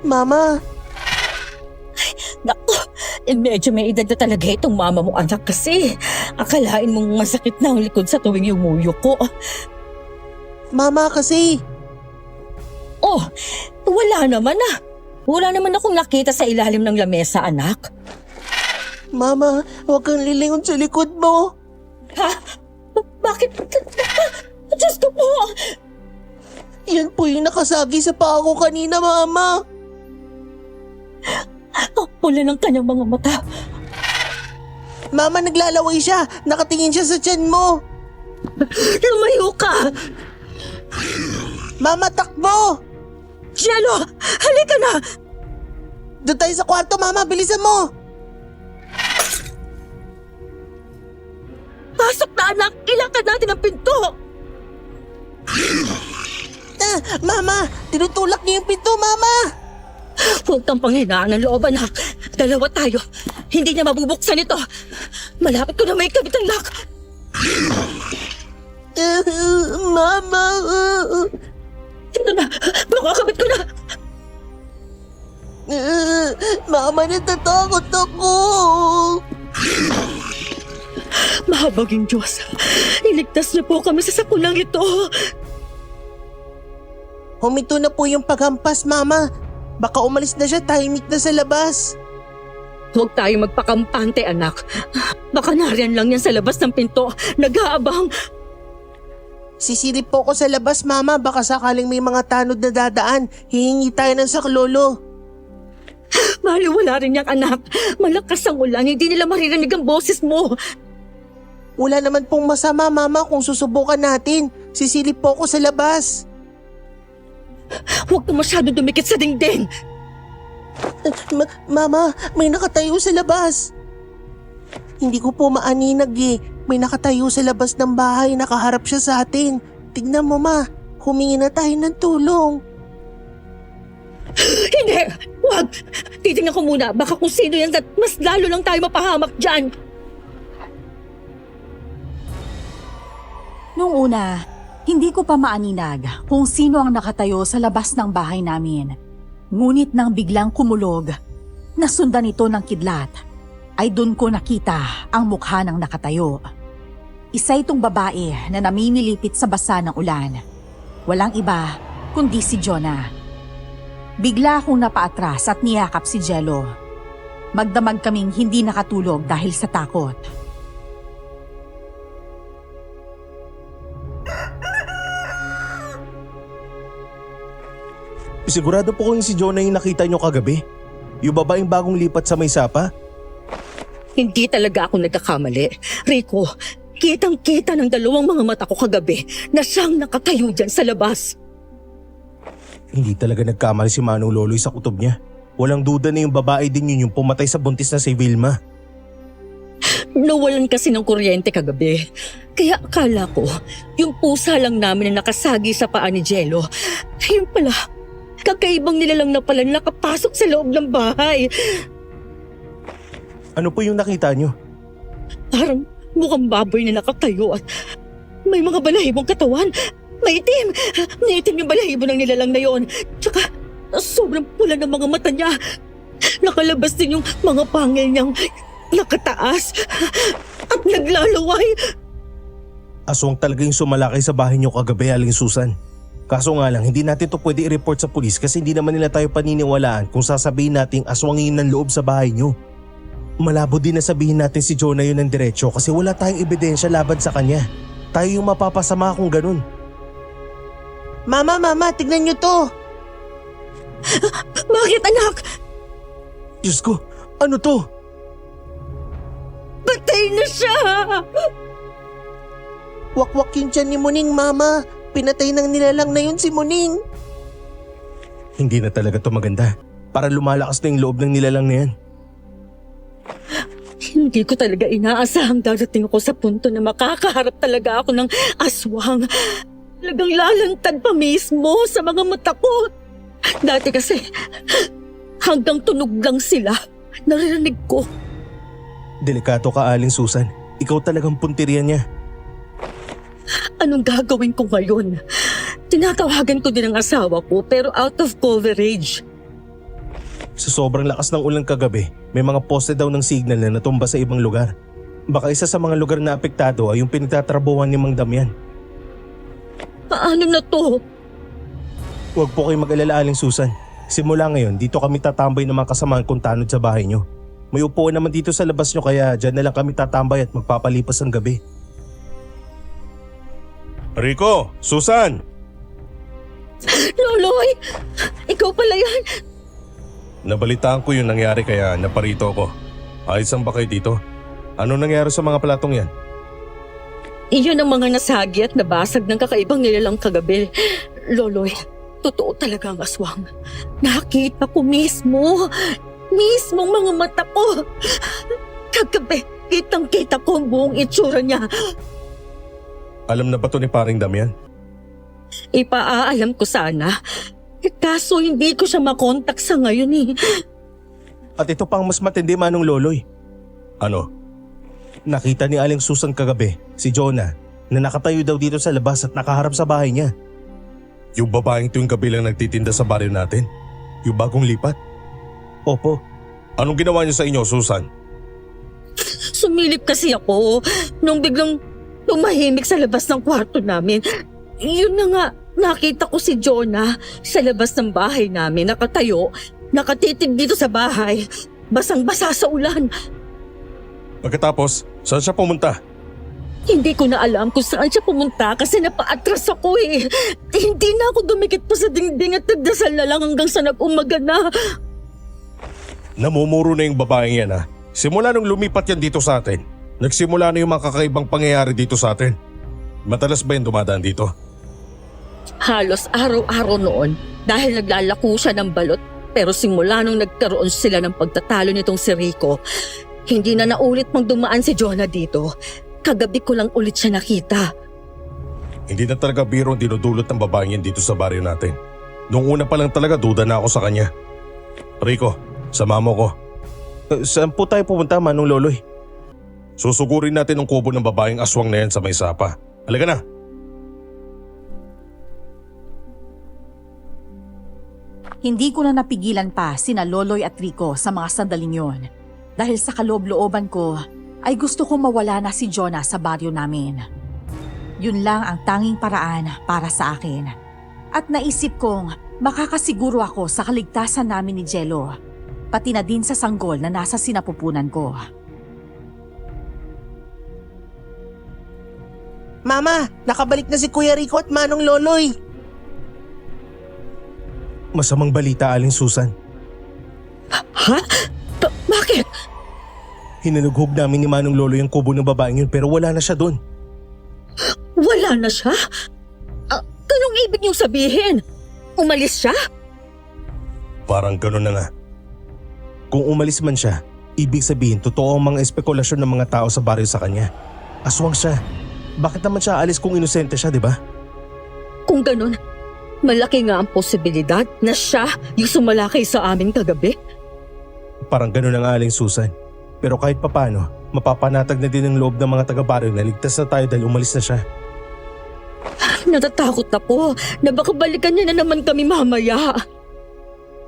Mama, Naku, medyo may edad na talaga itong mama mo, anak, kasi akalain mong masakit na ang likod sa tuwing yumuyo ko. Mama kasi. Oh, wala naman ah. Wala naman akong nakita sa ilalim ng lamesa, anak. Mama, huwag kang lilingon sa likod mo. Ha? Bakit? Diyos ko po! Yan po yung nakasagi sa paa ko kanina, Mama. Ang pula ng kanyang mga mata. Mama, naglalaway siya. Nakatingin siya sa tiyan mo. Lumayo ka! Mama, takbo! Jello, halika na! Doon tayo sa kwarto, Mama. Bilisan mo! Pasok na, anak! Ilakad natin ang pinto! Mama, tinutulak niyo yung pinto, Mama! Huwag kang panghinaan ng loob, anak. Dalawa tayo. Hindi niya mabubuksan ito. Malapit ko na may kabit ang lock. Mama! Ito na! Makakabit ko na! Mama, natatakot ako! Mahabaging Diyos, iligtas niyo po kami sa sakulang ito. Huminto na po yung paghampas, Mama. Baka umalis na siya, tahimik na sa labas. Huwag tayo magpakampante, anak. Baka nariyan lang yan sa labas ng pinto, nag-aabang. Sisilip po ko sa labas, Mama. Baka sakaling may mga tanod na dadaan. Hihingi tayo ng saklolo. Maliwala rin niyang anak. Malakas ang ulan, hindi nila maririnig ang boses mo. Wala naman pong masama, Mama, kung susubukan natin. Sisilip po ko sa labas. Huwag ka masyado dumikit sa dingding. Mama, may nakatayo sa labas. Hindi ko po maaninag eh. May nakatayo sa labas ng bahay, nakaharap siya sa atin. Tignan mo, Ma. Humingi na tayo ng tulong. Hindi! Huwag! Titingnan ko muna. Baka kung sino yan at mas lalo lang tayo mapahamak dyan. Nung una, hindi ko pa maaninag kung sino ang nakatayo sa labas ng bahay namin. Ngunit nang biglang kumulog, nasundan ito ng kidlat, ay doon ko nakita ang mukha ng nakatayo. Isa itong babae na namimilipit sa basa ng ulan. Walang iba kundi si Jonah. Bigla akong napaatras at niyakap si Jello. Magdamag kaming hindi nakatulog dahil sa takot. Sigurado po kung si Jonah yung nakita nyo kagabi. Yung babaeng bagong lipat sa may sapa. Hindi talaga ako nagkakamali. Rico, kitang-kita ng dalawang mga mata ko kagabi na siyang nakatayo dyan sa labas. Hindi talaga nagkamali si Manong Loloy sa kutob niya. Walang duda na yung babae din yun yung pumatay sa buntis na si Vilma. Nawalan kasi ng kuryente kagabi. Kaya akala ko, yung pusa lang namin na nakasagi sa paa ni Jello. Ayun pala, kakaibang nilalang na pala nakapasok sa loob ng bahay. Ano po yung nakita nyo? Parang mukhang baboy na nakatayo at may mga balahibong katawan. Maitim! Maitim yung balahibo ng nilalang na yon. Tsaka sobrang pula ng mga mata niya. Nakalabas din yung mga pangil niyang nakataas at naglalaway. Aswang talaga yung sumalakay sa bahay nyo kagabi, Aling Susan. Kaso nga lang, hindi natin to pwede i-report sa pulis kasi hindi naman nila tayo paniniwalaan kung sasabihin nating aswangin ng loob sa bahay nyo. Malabo din na sabihin natin si Jonah yun ng diretsyo kasi wala tayong ebidensya laban sa kanya. Tayo yung mapapasama kung ganun. Mama, tignan niyo to. Bakit anak? Diyos ko, ano to? Patay na siya! Wakwak yung tiyan ni Muning, Mama. Pinatay ng nilalang na yun si Muning. Hindi na talaga to maganda. Para lumalakas na yung loob ng nilalang na yan. Hindi ko talaga inaasahang dadating ako sa punto na makakaharap talaga ako ng aswang. Talagang lalantad pa mismo sa mga mata ko. Dati kasi, hanggang tunog lang sila, naririnig ko. Delikato ka, Aling Susan. Ikaw talagang punteriya niya. Anong gagawin ko ngayon? Tinatawagan ko din ang asawa ko pero out of coverage. Sa sobrang lakas ng ulan kagabi, may mga poste daw ng signal na natumba sa ibang lugar. Baka isa sa mga lugar na apektado ay yung pinagtatrabuhan ni Mang Damian. Paano na to? Huwag po kayong mag-alala, Aling Susan. Simula ngayon, dito kami tatambay ng mga kasamahan kong tanod sa bahay nyo. May upuan naman dito sa labas nyo kaya dyan na lang kami tatambay at magpapalipas ang gabi. Rico! Susan! Loloy! Ikaw pala yan! Nabalitaan ko yung nangyari kaya naparito ako. Ayos ang ba kayo dito? Ano nangyari sa mga platong yan? Iyon ang mga nasagi at nabasag ng kakaibang nilalang kagabi. Loloy, totoo talaga ang aswang. Nakita ko mismo. Mismong mga mata ko. Kagabi, kitang-kita ko ang buong itsura niya. Alam na ba to ni paring Damian? Ipaaalam ko sana. Kaso hindi ko siya makontak sa ngayon eh. At ito pang mas matindi, Manong Loloy. Ano? Nakita ni Aling Susan kagabi, si Jonah, na nakatayo daw dito sa labas at nakaharap sa bahay niya. Yung babaeng tuwing kabilang nagtitinda sa baryo natin? Yung bagong lipat? Opo, Anong ginawa niya sa inyo, Susan? Sumilip kasi ako nung biglang tumahimik sa labas ng kwarto namin. Yun na nga, nakita ko si Jonah sa labas ng bahay namin, nakatayo, nakatitig dito sa bahay, basang-basa sa ulan. Pagkatapos, saan siya pumunta? Hindi ko na alam kung saan siya pumunta kasi napaatras ako eh. Hindi na ako dumikit pa sa dingding at nagdasal na lang hanggang sa nag-umaga na. Namumuro na yung babaeng yan ha. Simula nung lumipat yan dito sa atin, nagsimula na yung mga kakaibang pangyayari dito sa atin. Matalas ba yan dumadaan dito? Halos araw-araw noon dahil naglalako siya ng balot. Pero simula nung nagkaroon sila ng pagtatalo nitong si Rico, hindi na naulit mang dumaan si Jonah dito. Kagabi ko lang ulit siya nakita. Hindi na talaga biro ang dinudulot ng babaeng yan dito sa baryo natin. Nung una pa lang talaga duda na ako sa kanya. Rico, sama mo ko. Saan po tayo pumunta, Manong Loloy? Susugurin natin ang kubo ng babaeng aswang na yan sa may sapa. Halika na. Hindi ko na napigilan pa sina Loloy at Rico sa mga sandaling yon. Dahil sa kaloob-looban ko, ay gusto kong mawala na si Jonah sa baryo namin. Yun lang ang tanging paraan para sa akin. At naisip kong makakasiguro ako sa kaligtasan namin ni Jello, pati na din sa sanggol na nasa sinapupunan ko. Mama, nakabalik na si Kuya Rico at Manong Loloy. Masamang balita, Aling Susan. Ha? Bakit? Hinunughog namin ni Manong Loloy ang kubo ng babaeng yun pero wala na siya doon. Wala na siya? Anong ibig niyong sabihin? Umalis siya? Parang gano'n na nga. Kung umalis man siya, Ibig sabihin, totoo ang mga espekulasyon ng mga tao sa baryo sa kanya. Aswang siya. Bakit naman siya alis kung inosente siya, di ba? Kung ganun, malaki nga ang posibilidad na siya yung sumalakay sa amin kagabi. Parang ganun ang Aling Susan. Pero kahit papano, mapapanatag na din ang loob ng mga taga-baryo na ligtas na tayo dahil umalis na siya. Natatakot na po na baka balikan niya na naman kami mamaya.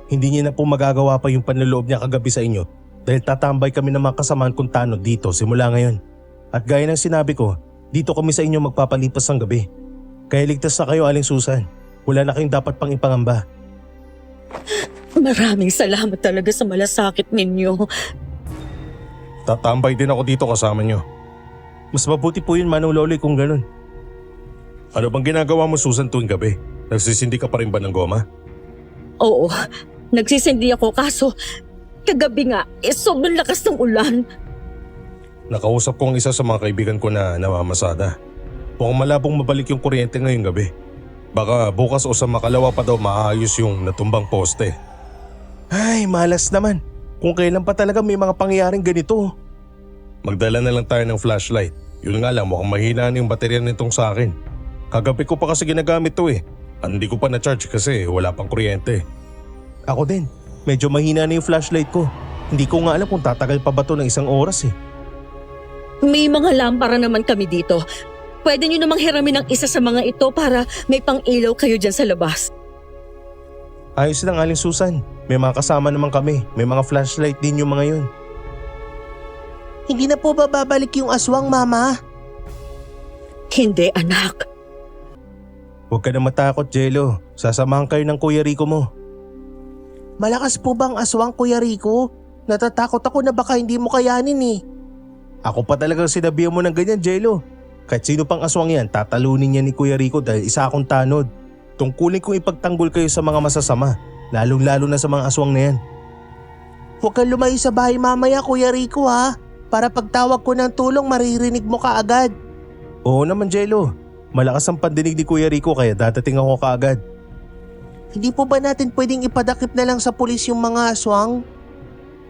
Hindi niya na po magagawa pa yung panloloob niya kagabi sa inyo dahil tatambay kami ng mga kasamaan kong tanod dito simula ngayon. At gaya ng sinabi ko, dito kami sa inyo magpapalipas ng gabi. Kaya ligtas na kayo, Aling Susan. Wala na kayong dapat pang ipangamba. Maraming salamat talaga sa malasakit ninyo. Tatambay din ako dito kasama nyo. Mas mabuti po yun, Manong Loloy, kung ganun. Ano bang ginagawa mo, Susan, tuwing gabi? Nagsisindi ka pa rin ba ng goma? Oo, nagsisindi ako kaso kagabi nga, sobrang lakas ng ulan. Nakausap ko ang isa sa mga kaibigan ko na namamasada. Mukhang malabong mabalik yung kuryente ngayong gabi. Baka bukas o sa makalawa pa daw maayos yung natumbang poste. Ay, malas naman. Kung kailan pa talaga may mga pangyayaring ganito. Magdala na lang tayo ng flashlight. Yun nga lang, mukhang mahina na yung baterya nitong sa akin. Kagabi ko pa kasi ginagamit to eh. Hindi ko pa na-charge kasi wala pang kuryente. Ako din, medyo mahina na yung flashlight ko. Hindi ko nga alam kung tatagal pa ba to ng 1 oras eh. May mga lampara naman kami dito. Pwede nyo namang hiramin ang isa sa mga ito para may pang-ilaw kayo dyan sa labas. Ayos lang, Aling Susan. May mga kasama naman kami. May mga flashlight din yung mga yun. Hindi na po ba babalik yung aswang, Mama? Hindi, anak. Huwag ka na matakot, Jello. Sasamahan kayo ng Kuya Rico mo. Malakas po bang aswang, Kuya Rico? Natatakot ako na baka hindi mo kayanin eh. Ako pa talagang sinabihan mo ng ganyan, Jello. Kahit sino pang aswang yan, tatalunin niya ni Kuya Rico dahil isa akong tanod. Tungkulin kong ipagtanggol kayo sa mga masasama, lalong-lalo na sa mga aswang na yan. Huwag kang lumayo sa bahay mamaya, Kuya Rico ha. Para pagtawag ko ng tulong maririnig mo kaagad. Oo naman, Jello. Malakas ang pandinig ni Kuya Rico kaya dadating ako kaagad. Hindi po ba natin pwedeng ipadakip na lang sa pulis yung mga aswang?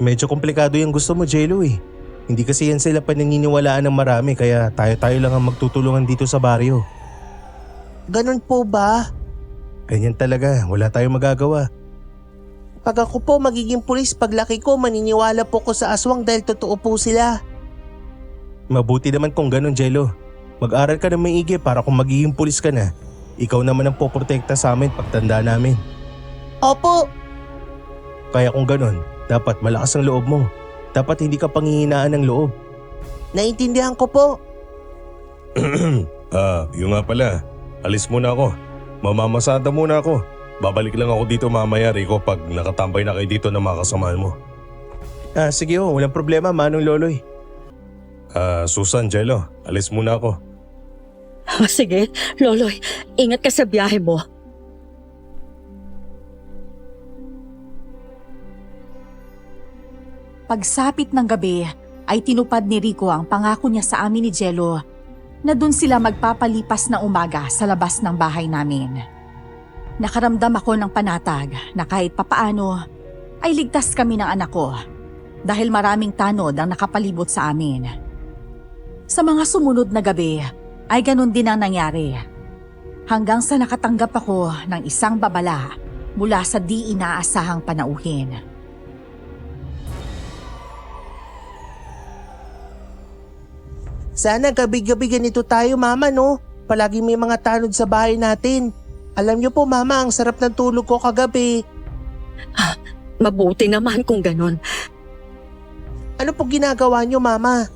Medyo komplikado yung gusto mo, Jello eh. Hindi kasi yan sila pananiniwalaan ng marami kaya tayo-tayo lang ang magtutulungan dito sa baryo. Ganon po ba? Ganyan talaga, wala tayong magagawa. Pag ako po magiging pulis paglaki ko, maniniwala po ko sa aswang dahil totoo po sila. Mabuti naman kung ganon, Jello. Mag-aral ka na maigi para kung magiging pulis ka na, ikaw naman ang poprotekta sa amin pagtanda namin. Opo! Kaya kung ganon, dapat malakas ang loob mo. Dapat hindi ka panghihinaan ng loob. Naintindihan ko po. Yun nga pala. Alis muna ako. Mamamasada muna ako. Babalik lang ako dito mamaya, Rico, pag nakatambay na kayo dito na mga kasamahan mo. Sige walang problema, Manong Loloy. Susan, Jello, alis muna ako. Sige, Loloy, ingat ka sa biyahe mo. Pagsapit ng gabi ay tinupad ni Rico ang pangako niya sa amin ni Jello na dun sila magpapalipas na umaga sa labas ng bahay namin. Nakaramdam ako ng panatag na kahit papaano ay ligtas kami ng anak ko dahil maraming tanod ang nakapalibot sa amin. Sa mga sumunod na gabi ay ganun din ang nangyari. Hanggang sa nakatanggap ako ng isang babala mula sa di inaasahang panauhin. Sana gabi-gabi ganito tayo, Mama, no? Palagi may mga tanod sa bahay natin. Alam niyo po, Mama, ang sarap ng tulog ko kagabi. Mabuti naman kung ganon. Ano po ginagawa niyo, Mama?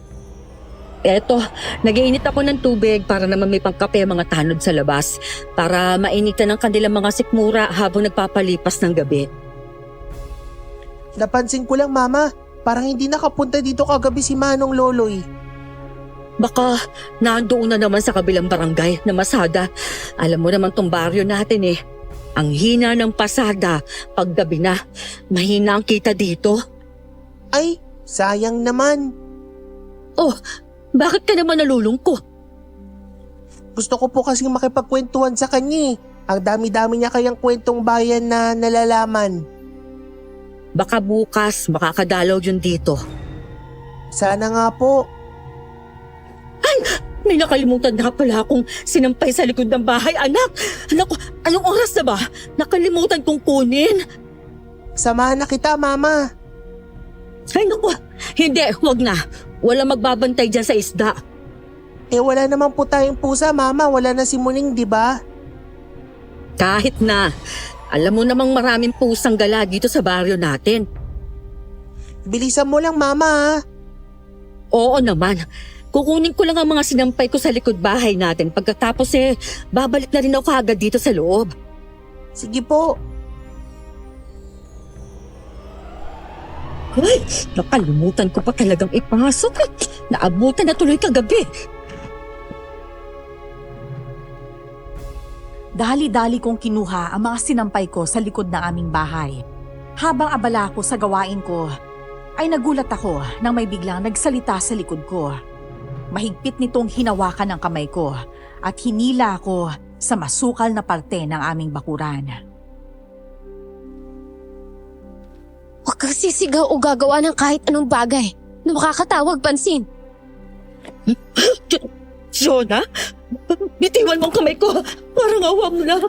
Eto, nag-iinit ako ng tubig para naman may pangkape ang mga tanod sa labas para mainitan ang kanilang mga sikmura habang nagpapalipas ng gabi. Napansin ko lang, Mama, parang hindi nakapunta dito kagabi si Manong Loloy. Baka nandoon na naman sa kabilang barangay na Masada. Alam mo naman tong baryo natin eh. Ang hina ng pasada paggabi na. Mahina ang kita dito. Ay, sayang naman. Oh, bakit ka naman nalulungkot? Gusto ko po kasing makipagkwentuhan sa kanya eh. Ang dami-dami niya kayang kwentong bayan na nalalaman. Baka bukas makakadalaw yun dito. Sana nga po. May nakalimutan na pala akong sinampay sa likod ng bahay, anak. Anak, anong oras na ba? Nakalimutan kong kunin. Samahan na kita, Mama. Ay naku, hindi, wag na. Wala magbabantay dyan sa isda. Wala naman po tayong pusa, Mama. Wala na si Muning, di ba? Kahit na. Alam mo namang maraming pusang gala dito sa baryo natin. Bilisan mo lang, Mama, ha? Oo naman. Kukunin ko lang ang mga sinampay ko sa likod bahay natin. Pagkatapos babalik na rin ako kaagad dito sa loob. Sige po. Ay, nakalimutan ko pa talagang ipasok. Naabutan na tuloy kagabi. Dali-dali kong kinuha ang mga sinampay ko sa likod ng aming bahay. Habang abala ko sa gawain ko, ay nagulat ako nang may biglang nagsalita sa likod ko. Mahigpit nitong hinawakan ng kamay ko at hinila ako sa masukal na parte ng aming bakuran. Huwag kang sisigaw o gagawa ng kahit anong bagay na makakatawag pansin. Jonah, bitiwan mo ang kamay ko. Parang awa mo na.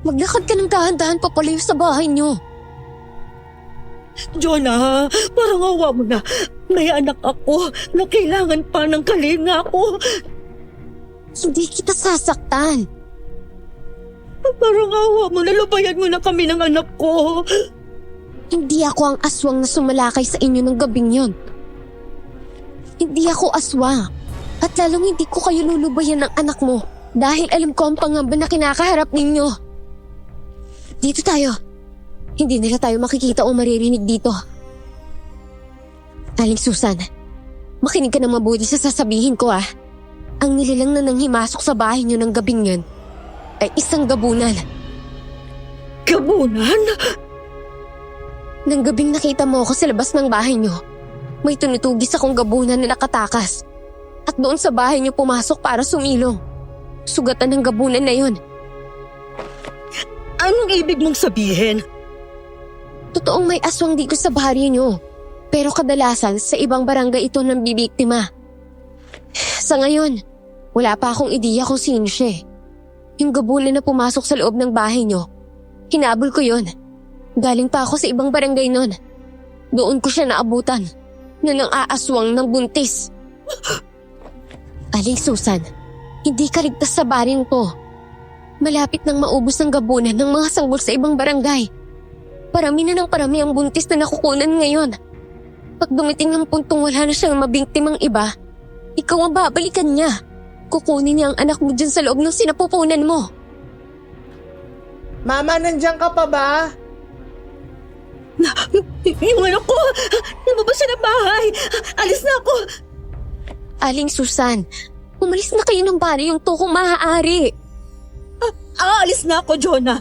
Maglakad ka ng dahan-dahan papalayo sa bahay niyo. Jonah, parang awa mo na. May anak ako na kailangan pa ng kalinga ko. Hindi kita sasaktan. Parang awa mo na, lubayan mo na kami ng anak ko. Hindi ako ang aswang na sumalakay sa inyo ng gabing yon. Hindi ako aswang. At lalong hindi ko kayo lulubayan ng anak mo dahil alam ko ang pangamba na kinakaharap ninyo. Dito tayo. Hindi nila tayo makikita o maririnig dito. Aling Susan, makinig ka na mabuti sa sasabihin ko Ang nilalang na nanghimasok sa bahay niyo ng gabing yon ay isang gabunan. Gabunan? Nang gabing nakita mo ako sa labas ng bahay niyo, may tunutugis akong gabunan na nakatakas. At doon sa bahay niyo pumasok para sumilong. Sugatan ng gabunan na yon. Anong ibig mong sabihin? Totoong may aswang dito sa baryo niyo. Pero kadalasan sa ibang barangay ito nang bibiktima. Sa ngayon, wala pa akong ideya kung sino siya. Yung gabunan na pumasok sa loob ng bahay niyo, hinabol ko yon. Galing pa ako sa ibang barangay nun. Doon ko siya naabutan na nang aaswang ng buntis. Aling Susan, hindi ka ligtas sa baring to. Malapit nang maubos ng gabunan ng mga sanggol sa ibang barangay. Parami na ng parami ang buntis na nakukunan ngayon. Pag dumiting ang puntong wala na siyang mabiktimang iba, ikaw ang babalikan niya. Kukunin niya ang anak mo dyan sa loob ng sinapupunan mo. Mama, nandiyan ka pa ba? Yung anak ko! Lumabas siya ng bahay! Alis na ako! Aling Susan, umalis na kayo ng bahay yung to kung maaari. Aalis na ako, Jonah!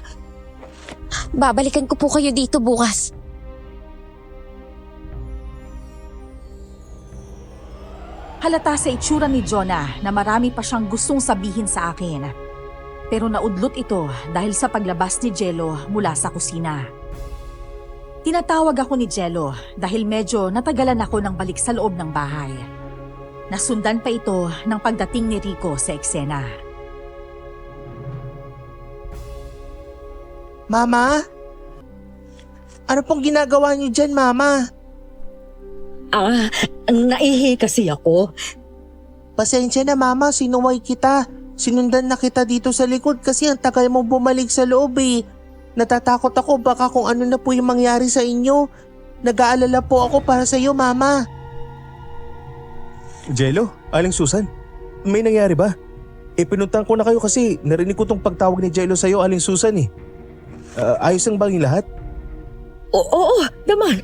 Babalikan ko po kayo dito bukas. Halata sa itsura ni Jonah na marami pa siyang gustong sabihin sa akin. Pero naudlot ito dahil sa paglabas ni Jello mula sa kusina. Tinatawag ako ni Jello dahil medyo natagalan ako ng balik sa loob ng bahay. Nasundan pa ito ng pagdating ni Rico sa eksena. Mama? Ano pong ginagawa niyo dyan, Mama? Naihi kasi ako. Pasensya na, Mama. Sinuway kita. Sinundan na kita dito sa likod kasi ang tagal mo bumalik sa loob eh. Natatakot ako baka kung ano na po yung mangyari sa inyo. Nag-aalala po ako para sa iyo, Mama. Jello, Aling Susan, may nangyari ba? Pinuntahan ko na kayo kasi narinig ko tong pagtawag ni Jello sa'yo, Aling Susan eh. Ayos lang ba yung lahat? Oo, naman.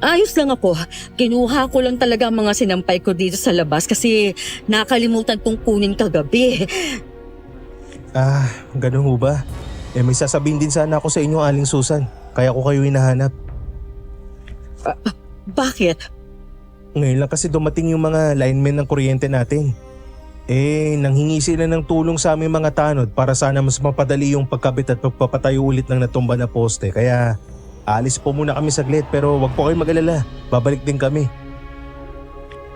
Ayos lang ako. Kinuha ko lang talaga ang mga sinampay ko dito sa labas kasi nakalimutan kong kunin kagabi. Ganun ho ba? May sasabihin din sana ako sa inyo, Aling Susan. Kaya ko kayo hinahanap. Bakit? Ngayon lang kasi dumating yung mga linemen ng kuryente natin. Nanghingi sila ng tulong sa aming mga tanod para sana mas mapadali yung pagkabit at pagpapatayo ulit ng natumba na poste. Kaya alis po muna kami saglit pero wag po kayo mag-alala. Babalik din kami.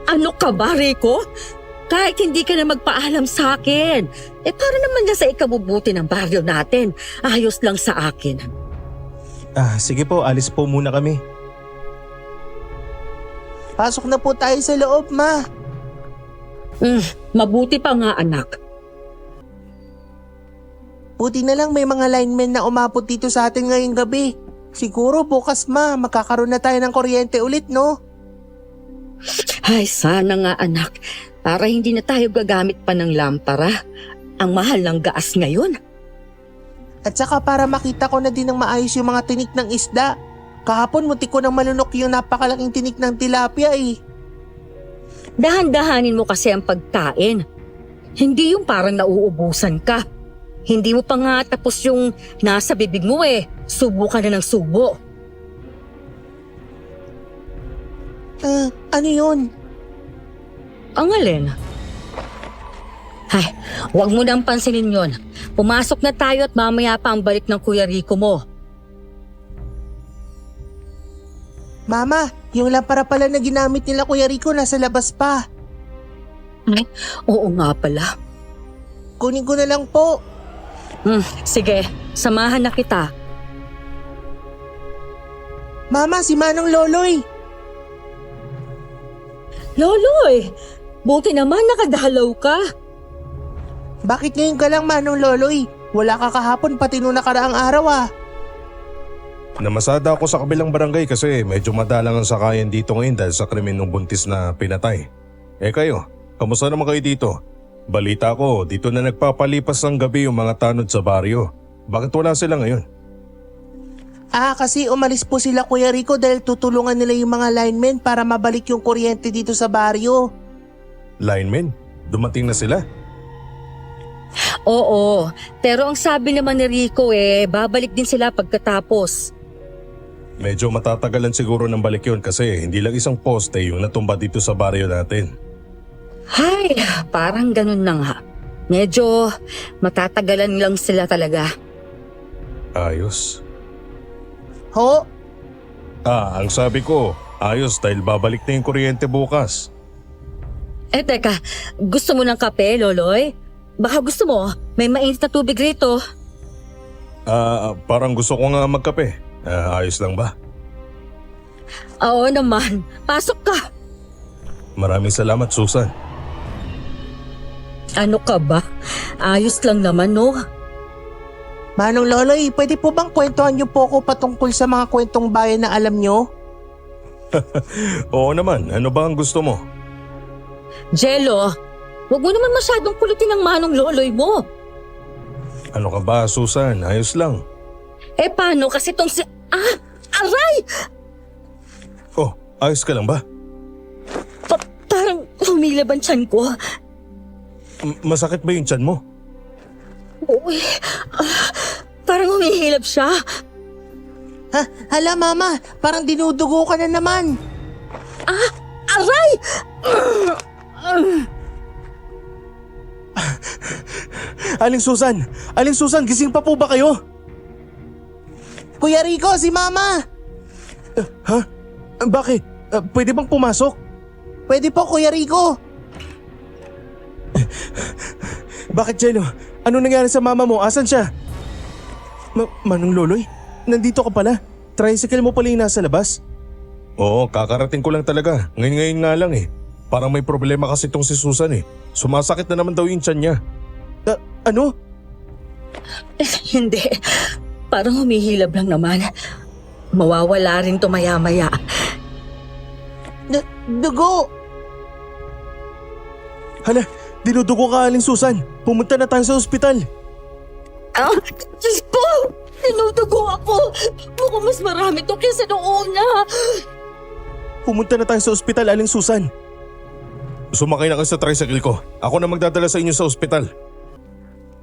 Ano ka ba, Rico? Kahit hindi ka na magpaalam sa akin, para naman na sa ikabubuti ng baryo natin, ayos lang sa akin. Sige po, alis po muna kami. Pasok na po tayo sa loob, ma. Mabuti pa nga, anak. Buti na lang may mga linemen na umabot dito sa atin ngayong gabi. Siguro bukas, ma, magkakaroon na tayo ng kuryente ulit, no? Ay, sana nga, anak. Para hindi na tayo gagamit pa ng lampara. Ang mahal ng gas ngayon. At saka para makita ko na din ng maayos yung mga tinik ng isda. Kahapon muntik ko nang malunok yung napakalaking tinik ng tilapia eh. Dahan-dahanin mo kasi ang pagkain. Hindi yung parang nauubusan ka. Hindi mo pa nga tapos yung nasa bibig mo Subo ka na ng subo. Ano yun? Ang alin? Ay, huwag mo nang pansinin yon. Pumasok na tayo at mamaya pa ang balik ng Kuya Rico mo. Mama, yung lampara pala na ginamit nila Kuya Rico nasa labas pa. Oo nga pala. Kunin ko na lang po. Sige, samahan na kita. Mama, si Manong Loloy. Loloy, buti naman nakadalaw ka. Bakit ngayon ka lang, Manong Loloy? Wala ka kahapon pati nung nakaraang araw ah. Namasada ako sa kabilang barangay kasi medyo madalang ang sakayan dito ngayon dahil sa krimen ng buntis na pinatay. Kayo, kamusta naman kayo dito? Balita ko, dito na nagpapalipas ng gabi yung mga tanod sa baryo. Bakit wala sila ngayon? Kasi umalis po sila Kuya Rico dahil tutulungan nila yung mga linemen para mabalik yung kuryente dito sa baryo. Linemen? Dumating na sila? Oo, pero ang sabi naman ni Rico babalik din sila pagkatapos. Medyo matatagalan siguro ng balik yun kasi hindi lang isang poste yung natumba dito sa baryo natin. Ay, parang ganun na nga. Medyo matatagalan lang sila talaga. Ayos. Ho? Ang sabi ko, ayos dahil babalik na yung kuryente bukas. Teka, gusto mo ng kape, Loloy? Baka gusto mo, may mainit na tubig rito. Parang gusto ko nga magkape. Ayos lang ba? Oo naman, pasok ka. Maraming salamat, Susan. Ano ka ba? Ayos lang naman, no? Manong Loloy, pwede po bang kwentuhan niyo po ako patungkol sa mga kwentong bayan na alam niyo? Oo naman, ano ba ang gusto mo? Jello, wag mo naman masyadong kulitin ang Manong Loloy mo. Ano ka ba, Susan? Ayos lang. Paano kasi tong si... Aray! Oh, ayos ka lang ba? Parang humilab ang tiyan ko. Masakit ba yung tiyan mo? Uy, parang humihilab siya. Hala mama, parang dinudugo ka na naman. Aray! Aling Susan, gising pa po ba kayo? Kuya Rico, si mama. Bakit? Pwede bang pumasok? Pwede po Kuya Rico. Bakit, Jello? Ano nangyari sa mama mo? Asan siya? Manong Loloy? Nandito ka pala? Tricycle mo pala yung nasa labas? Oo, kakarating ko lang talaga. Ngayon nga lang Parang may problema kasi itong si Susan Sumasakit na naman daw yung tiyan niya. Ano? Hindi, parang humihilab lang naman. Mawawala rin to maya-maya. Dugo. Hala, dinudugo ka, Aling Susan. Pumunta na tayo sa ospital. Diyos ko! Tinudugo ako! Mukhang mas marami to kaysa noong una. Pumunta na tayo sa ospital, Aling Susan. Sumakay na kayo sa tricycle ko. Ako na magdadala sa inyo sa ospital.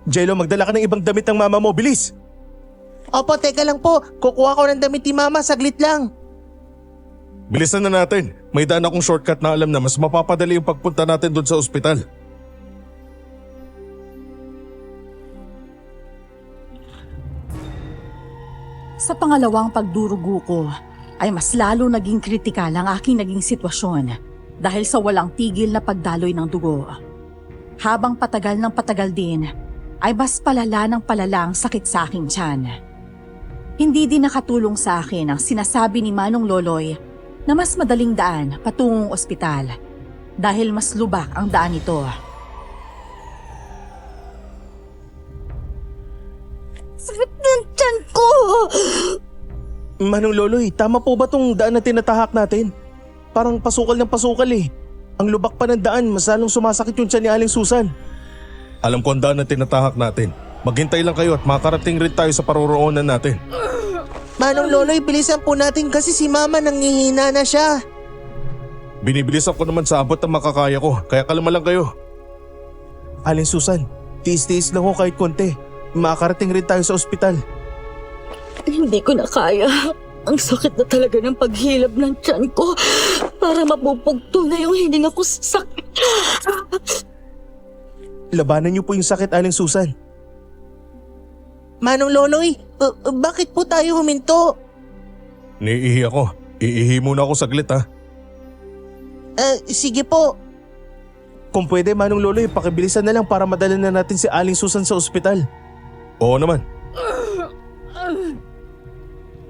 Jello, magdala ka ng ibang damit ng mama mo. Bilis! Opo, teka lang po. Kukuha ko ng damit ni mama, saglit lang. Bilisan na natin. May daan akong shortcut na alam na mas mapapadali yung pagpunta natin doon sa ospital. Sa pangalawang pagdurugo ko, ay mas lalo naging kritikal ang aking naging sitwasyon. dahil sa walang tigil na pagdaloy ng dugo. Habang patagal ng patagal din, ay mas palala ng palala ang sakit sa aking tiyan. Hindi din nakatulong sa akin ang sinasabi ni Manong Loloy na mas madaling daan patungong ospital dahil mas lubak ang daan nito. Sakit ng tiyan ko! Manong Loloy, tama po ba tong daan na tinatahak natin? Parang pasukal ng pasukal eh. Ang lubak pa ng daan, mas lalong sumasakit yung tiyan ni Aling Susan. Alam ko ang daan na tinatahak natin. Maghintay lang kayo at makarating rin tayo sa paroroonan natin. Manong Loloy, bilisan po natin kasi si Mama nangihina na siya. Binibilisan ko naman sa abot ng makakaya ko, kaya kalma lang kayo. Aling Susan, tiis-tiis lang ho kahit konti. Makarating rin tayo sa ospital. Hindi ko na kaya. Ang sakit na talaga ng paghilab ng tiyan ko. Para mapupugto na yung hininga ko sa sakit. Labanan niyo po yung sakit, Aling Susan. Manong Loloy, bakit po tayo huminto? Niihi ako. Iihi muna ako saglit ha. Sige po. Kung pwede, Manong Loloy, pakibilisan na lang para madala na natin si Aling Susan sa ospital. Oo naman.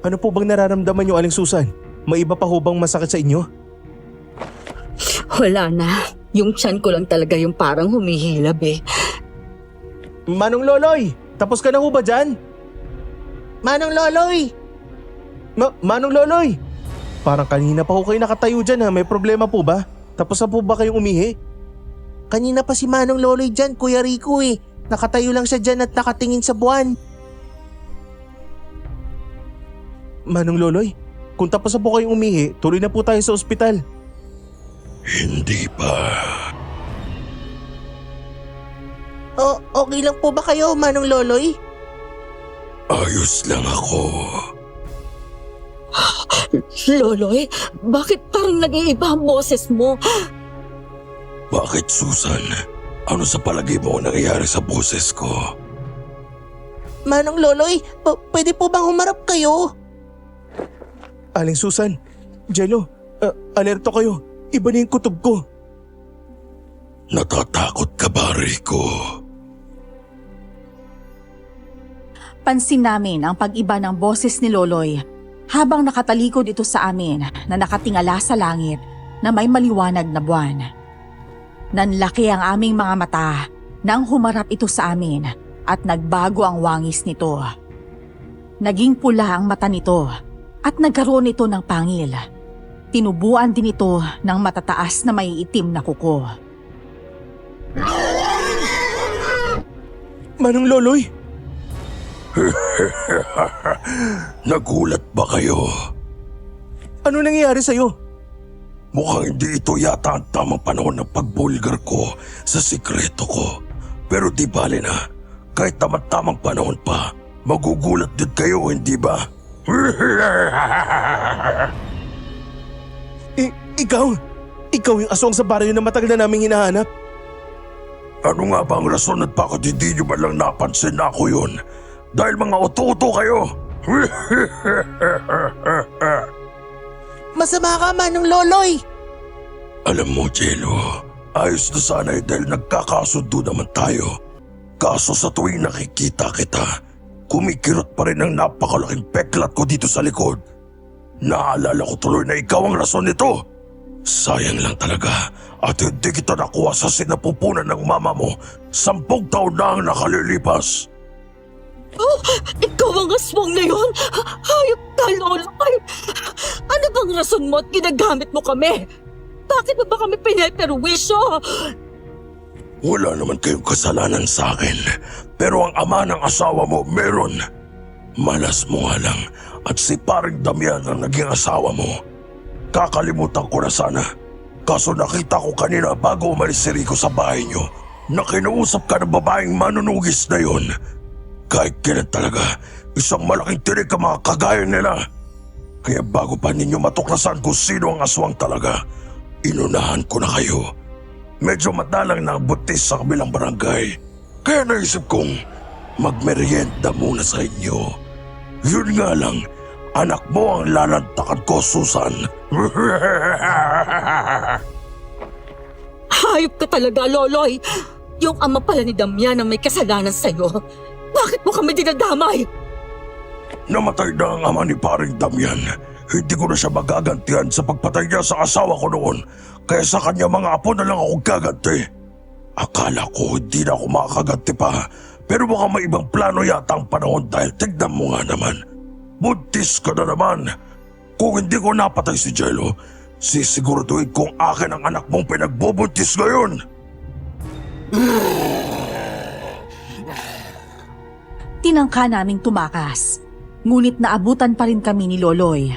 Ano po bang nararamdaman niyo, Aling Susan? May iba pa ho bang masakit sa inyo? Wala na. Yung tiyan ko lang talaga yung parang humihilab eh. Manong Loloy, tapos ka na ho ba dyan? Manong Loloy! Manong Loloy! Parang kanina pa ho kayo nakatayo dyan ha, may problema po ba? Tapos na po ba kayong umihi? Kanina pa si Manong Loloy dyan, Kuya Rico eh. Nakatayo lang siya dyan at nakatingin sa buwan. Manong Loloy, kung tapos na po kayong umihi, tuloy na po tayo sa ospital. Hindi pa. Okay lang po ba kayo, Manong Loloy? Ayos lang ako. Loloy, bakit parang nag-iiba ang boses mo? Bakit, Susan? Ano sa palagay mo nangyayari sa boses ko? Manong Loloy, pwede po bang humarap kayo? Aling Susan, Jello, alerto kayo. Iba na yung kutob ko. Natatakot ka ba, Rico? Pansin namin ang pag-iba ng boses ni Loloy habang nakatalikod ito sa amin na nakatingala sa langit na may maliwanag na buwan. Nanlaki ang aming mga mata nang humarap ito sa amin at nagbago ang wangis nito. Naging pula ang mata nito at nagkaroon ito ng pangil. Tinubuan din ito ng matataas na may itim na kuko. Manong Loloy! Nagulat ba kayo? Ano nangyayari sa'yo? Mukhang hindi ito yata ang tamang panahon ng pagbulgar ko sa sikreto ko. Pero di bale na, kahit tamang panahon pa, magugulat din kayo, hindi ba? Ikaw yung aswang sa baryo na matagal na naming hinahanap. Ano nga ba ang rason at bakit hindi nyo ba lang napansin na ako yun? Dahil mga uto-uto kayo! Masama ka, Manong Loloy! Alam mo, Jello, ayos na sana dahil nagkakasundo naman tayo. Kaso sa tuwing nakikita kita, kumikirot pa rin ang napakalaking peklat ko dito sa likod. Naalala ko tuloy na ikaw ang rason nito. Sayang lang talaga at hindi kita nakuha sa sinapupunan ng mama mo. 10 taon na ang nakalilipas. Oh, ikaw ang aswang na yun? Hayop ka, Loloy! Ano bang rason mo at ginagamit mo kami? Bakit mo ba kami pineperwisyo? Wala naman kayong kasalanan sa akin. Pero ang ama ng asawa mo meron. Malas mo nga lang at si paring Damian ang naging asawa mo. Kakalimutan ko na sana. Kaso nakita ko kanina bago umalis si Rico sa bahay niyo na kinausap ka ng babaeng manunugis na yun. Kahit kailan talaga, isang malaking tirik ang mga kagaya nila. Kaya bago pa ninyo matuklasan kung sino ang aswang talaga, inunahan ko na kayo. Medyo madalang na ang buntis sa kabilang barangay. Kaya naisip kong magmerienda muna sa inyo. Yun nga lang, anak mo ang lalantakan ko, Susan. Hayop ka talaga, Loloy. Yung ama pala ni Damian ang may kasalanan sa'yo. Bakit mo kami dinadamay? Namatay na ang ama ni paring Damian. Hindi ko na siya magagantihan sa pagpatay niya sa asawa ko noon. Kaya sa kanya mga apo na lang ako gaganti. Akala ko hindi na ako makakaganti pa. Pero mukhang may ibang plano yata ang panahon dahil tignan mo nga naman. Buntis ka na naman. Kung hindi ko napatay si Jello, sisiguraduhin kong akin ang anak mong pinagbubuntis ngayon. Tinangka naming tumakas, ngunit naabutan pa rin kami ni Loloy.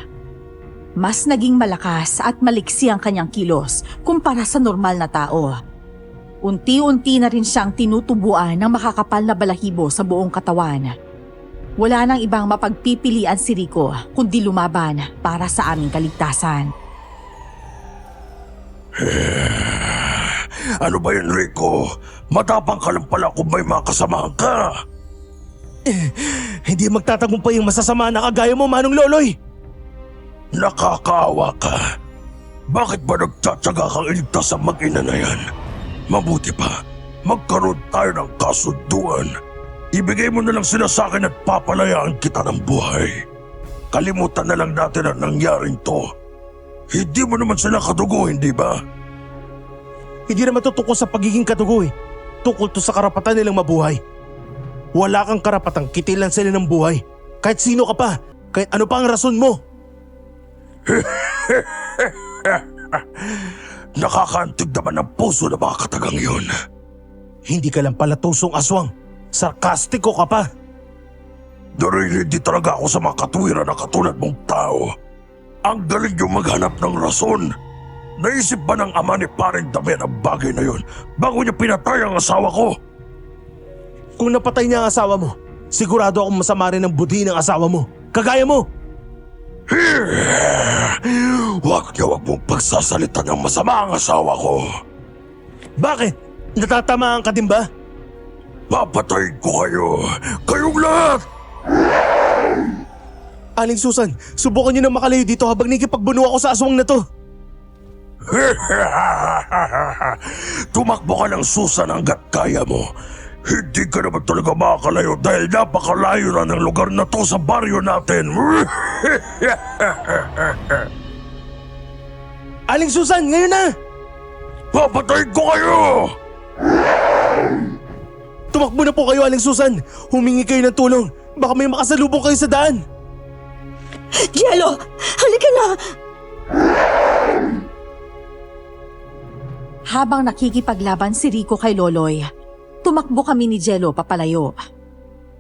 Mas naging malakas at maliksi ang kanyang kilos kumpara sa normal na tao. Unti-unti na rin siyang tinutubuan ng makakapal na balahibo sa buong katawan. Wala nang ibang mapagpipilian si Rico kundi lumaban para sa aming kaligtasan. Ano ba yun, Rico? Matapang ka lang pala kung may mga kasamahan ka. Hindi magtatagumpay yung masasama na kagaya mo, Manong Loloy. Nakakaawa ka. Bakit ba nagtsatsaga kang iligtas ang mag-ina na yan? Mabuti pa, magkaroon tayo ng kasunduan. Ibigay mo na lang sila sa akin at papalayaan kita ng buhay. Kalimutan na lang natin ang nangyaring to. Hindi mo naman sila kadugo, hindi ba? Hindi naman to tungkol sa pagiging katugo eh. Tungkol to sa karapatan nilang mabuhay. Wala kang karapatang kitilan sila ng buhay. Kahit sino ka pa, kahit ano pa ang rason mo. Nakakaantig naman ang puso na mga katagang yun. Hindi ka lang pala tusong aswang. Sarkastiko ka pa. Dahil hindi talaga ako sa mga katwiran na katulad mong tao. Ang galing yung maghanap ng rason. Naisip ba ng ama ni paring Damian ang bagay na yun bago niya pinatay ang asawa ko? Kung napatay niya ang asawa mo, sigurado akong masama rin ang budhi ng asawa mo. Kagaya mo. Huwag mong pagsasalita ng masama ang asawa ko. Bakit? Natatamaan ka din ba? Papatayin ko kayo. Kayong lahat! Aling Susan, subukan niyo na makalayo dito habang nakikipagbuno ako sa aswang na to. Tumakbo ka ng Susan hanggat kaya mo. Hindi ka naman talaga makakalayo dahil napakalayo na ng lugar na to sa baryo natin. Aling Susan, ngayon na! Papatayin ko kayo! Tumakbo na po kayo, Aling Susan. Humingi kayo ng tulong. Baka may makasalubong kayo sa daan. Jello, halika na! Habang nakikipaglaban si Rico kay Loloy, tumakbo kami ni Jello papalayo.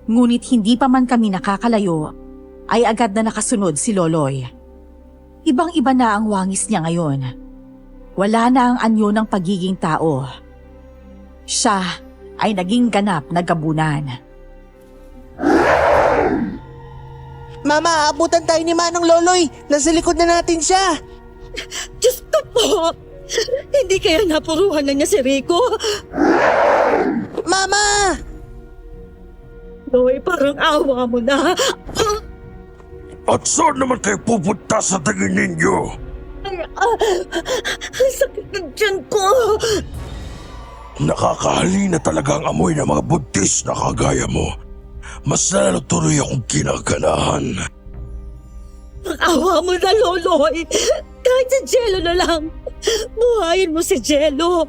Ngunit hindi pa man kami nakakalayo, ay agad na nakasunod si Loloy. Ibang-iba na ang wangis niya ngayon. Wala na ang anyo ng pagiging tao. Siya ay naging ganap na gabunan. Mama, aabutan tayo ni Manong Loloy. Nasa likod na natin siya. Diyos ko po! Hindi kaya napuruhan na niya si Rico? Mama! Loy, parang awa mo na. At saan naman kayo pupunta sa tingin ninyo? Ang sakit ng tiyan ko. Nakakahali na talaga ang amoy ng mga buntis na kagaya mo. Mas lalo tuloy akong kinaganahan. Awa mo na, Loloy. Kahit si Jello na lang. Buhayin mo si Jello.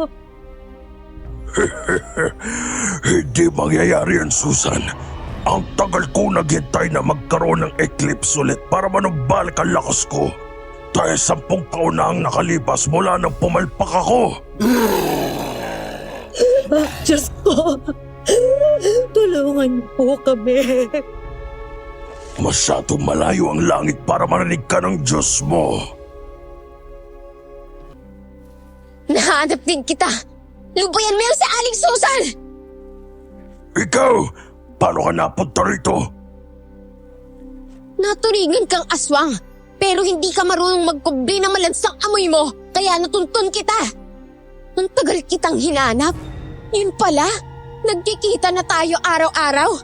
Hindi mangyayari yan, Susan. Ang tagal ko naghintay na magkaroon ng eclipse ulit para manumbalik ang lakas ko. Dahil 10 taon na ang nakalipas mula nang pumalpak ako. Diyos ko. Tulungan po kami. Masyadong malayo ang langit para marinig ka ng Diyos mo. Nahanap din kita! Lubayan mo yung si Aling Susan! Ikaw, paano ka napunta rito? Naturingan kang aswang, pero hindi ka marunong magkubli ng malansang amoy mo, kaya natuntun kita. Ang tagal kitang hinanap. Yun pala, nagkikita na tayo araw-araw.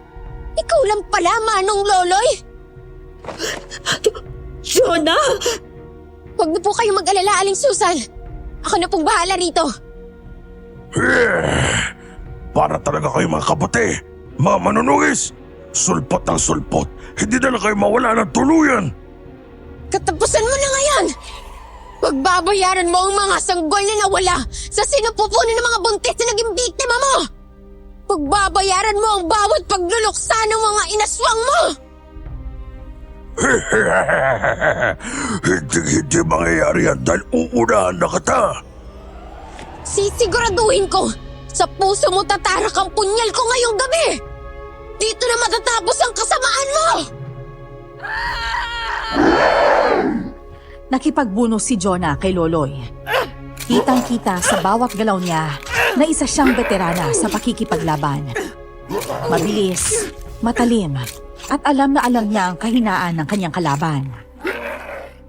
Ikaw lang pala, Manong Loloy. Jonah! Huwag na po kayo mag-alala, Aling Susan. Ako na pong bahala rito. Para talaga kayo mga kabote, mga manunugis. Sulpot ng sulpot, hindi na lang kayo mawala ng tuluyan. Katapusan mo na ngayon! Pagbabayaran mo ang mga sanggol na nawala sa sinupupunan ng mga buntis na naging biktima mo! Pagbabayaran mo ang bawat pagluluksa ng mga inaswang mo! Hindi mangyayari yan dahil uunahan na kita. Sisiguraduhin ko, sa puso mo tatarak ang punyal ko ngayong gabi! Dito na matatapos ang kasamaan mo! Nakipagbunos si Jonah kay Loloy. Kitang-kita sa bawat galaw niya na isa siyang veterana sa pakikipaglaban. Mabilis, matalim, at alam na alam niya ang kahinaan ng kanyang kalaban.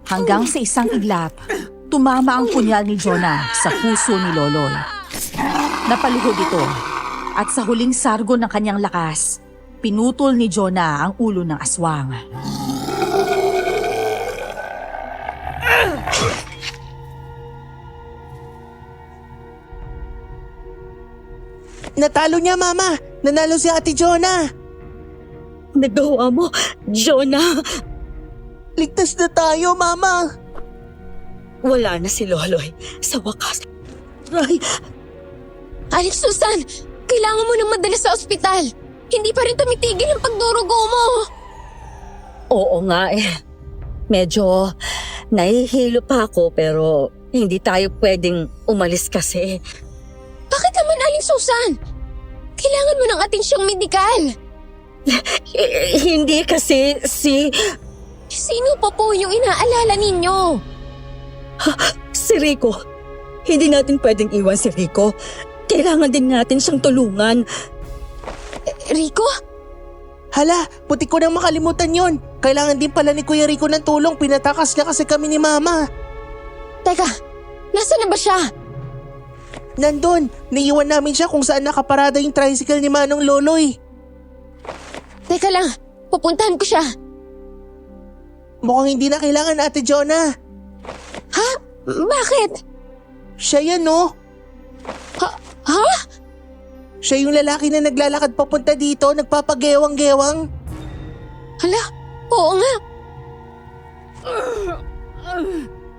Hanggang sa isang iglap, tumama ang punyal ni Jonah sa puso ni Loloy. Napaluhod ito, at sa huling sargo ng kanyang lakas, pinutol ni Jonah ang ulo ng aswang. Natalo niya, Mama! Nanalo si Ate Jonah! Nagawa mo, Jonah! Ligtas na tayo, Mama! Wala na si Loloy. Sa wakas. Ay, Alex Susan, kailangan mo nang madala sa ospital. Hindi pa rin tumitigil ang pagdurugo mo. oo nga eh. Medyo nahihilo pa ako pero hindi tayo pwedeng umalis kasi. Bakit naman, Alex Susan? Kailangan mo ng atensyong medikal. Hindi kasi Sino pa po yung inaalala ninyo? si Rico. Hindi natin pwedeng iwan si Rico. Kailangan din natin siyang tulungan. Rico? Hala, puti ko nang makalimutan yon. Kailangan din pala ni Kuya Rico ng tulong. Pinatakas niya kasi kami ni Mama. Teka, nasaan na ba siya? Nandun, naiwan namin siya kung saan nakaparada yung tricycle ni Manong Loloy. Teka lang, pupuntahan ko siya. Mukhang hindi na kailangan, Ate Jonah. Ha? Bakit? Siya yan, no? Ha? Siya yung lalaki na naglalakad papunta dito, nagpapagewang-gewang. Hala, oo nga.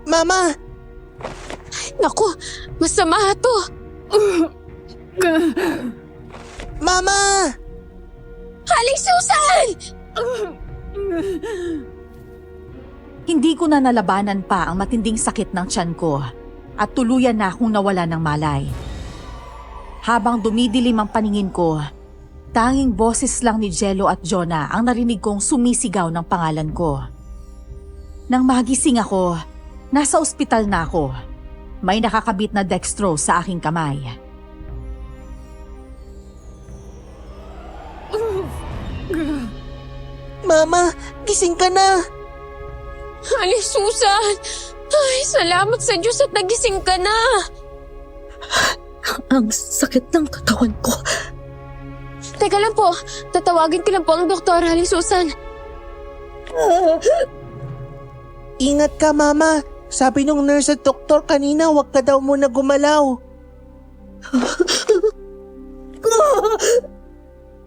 Mama! Naku, masama to. Mama! Alex Susan! Hindi ko na nalabanan pa ang matinding sakit ng tiyan ko at tuluyan na akong nawala ng malay. Habang dumidilim ang paningin ko, tanging boses lang ni Jello at Jonah ang narinig kong sumisigaw ng pangalan ko. Nang magising ako, nasa ospital na ako. May nakakabit na dextro sa aking kamay. Mama, gising ka na! Alex Susan! Ay, salamat sa Diyos at nagising ka na. Ang sakit ng katawan ko. Teka lang po, tatawagin ko lang po ang doktor, Alex Susan. Ingat ka, Mama. Sabi nung nurse at doktor kanina, huwag ka daw muna gumalaw.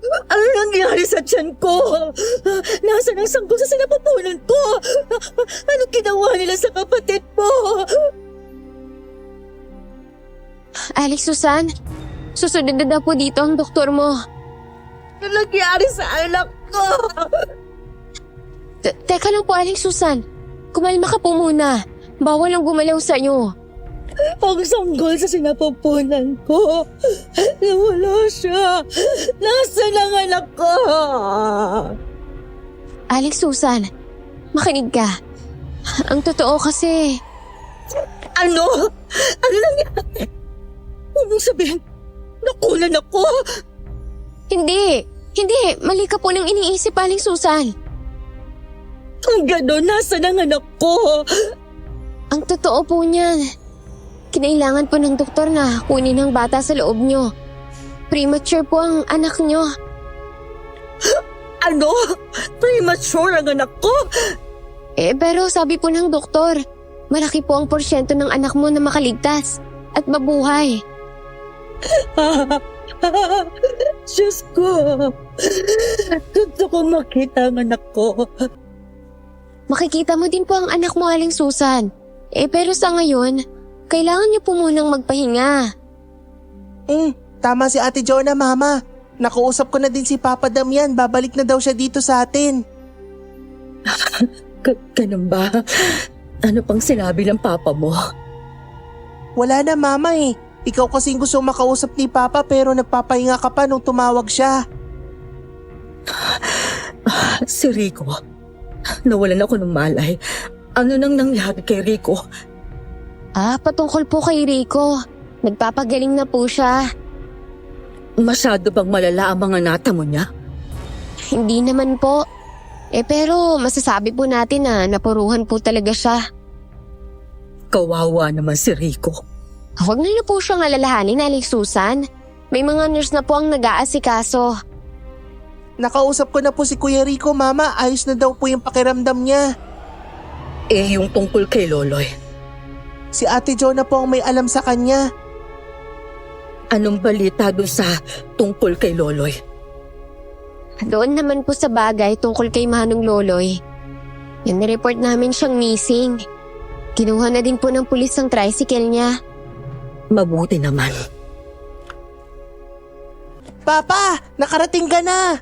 Ano nangyari sa tiyan ko? Nasaan ang sanggol sa sinapupunan ko? Ano ginawa nila sa kapatid mo? Alex Susan, susunod na daw po dito ang doktor mo. Ano nangyari sa anak ko? Teka lang po, Alex Susan. Kumalma ka po muna. Bawal ang gumalaw sa'yo. Ang sanggol sa sinapupunan ko. Nawala siya. Nasaan ang anak ko? Alex Susan, makinig ka. Ang totoo kasi, Ano? Ano nangyari? Huwag mong sabihin, nakulan ako. hindi, mali ka po nang iniisip, Alex Susan. Kung gano'n, nasaan ang anak ko? Ang totoo po niyan, kinailangan po ng doktor na kunin ang bata sa loob nyo. Premature po ang anak nyo. Ano? Premature ang anak ko? Pero sabi po ng doktor, malaki po ang porsyento ng anak mo na makaligtas at mabuhay. Diyos ko. Gusto ko makita ang anak ko. Makikita mo din po ang anak mo, Aling Susan. Pero sa ngayon, kailangan niyo po munang magpahinga. Tama si Ate Jonah, Mama. Nakuusap ko na din si Papa Damian. Babalik na daw siya dito sa atin. Ganun ba? Ano pang sinabi ng papa mo? Wala na, Mama eh. Ikaw kasing gusto makausap ni Papa pero nagpapahinga ka pa nung tumawag siya. Si Rico. Nawalan ako ng malay. Ano nang nangyari kay Rico? Patungkol po kay Rico. Nagpapagaling na po siya. Masyado bang malala ang mga natamo niya? Hindi naman po. Pero masasabi po natin na napuruhan po talaga siya. Kawawa naman si Rico. Huwag na po siyang alalahanin, Aling Susan. May mga nurse na po ang nag-aasikaso. Nakausap ko na po si Kuya Rico, Mama. Ayos na daw po yung pakiramdam niya. Yung tungkol kay Loloy. Si Ate Jonah po ang may alam sa kanya. Anong balita doon sa tungkol kay Loloy? Doon naman po sa bagay tungkol kay Manong Loloy. Yung nireport namin siyang missing. Kinuha na din po ng pulis ang tricycle niya. Mabuti naman. Papa, nakarating ka na!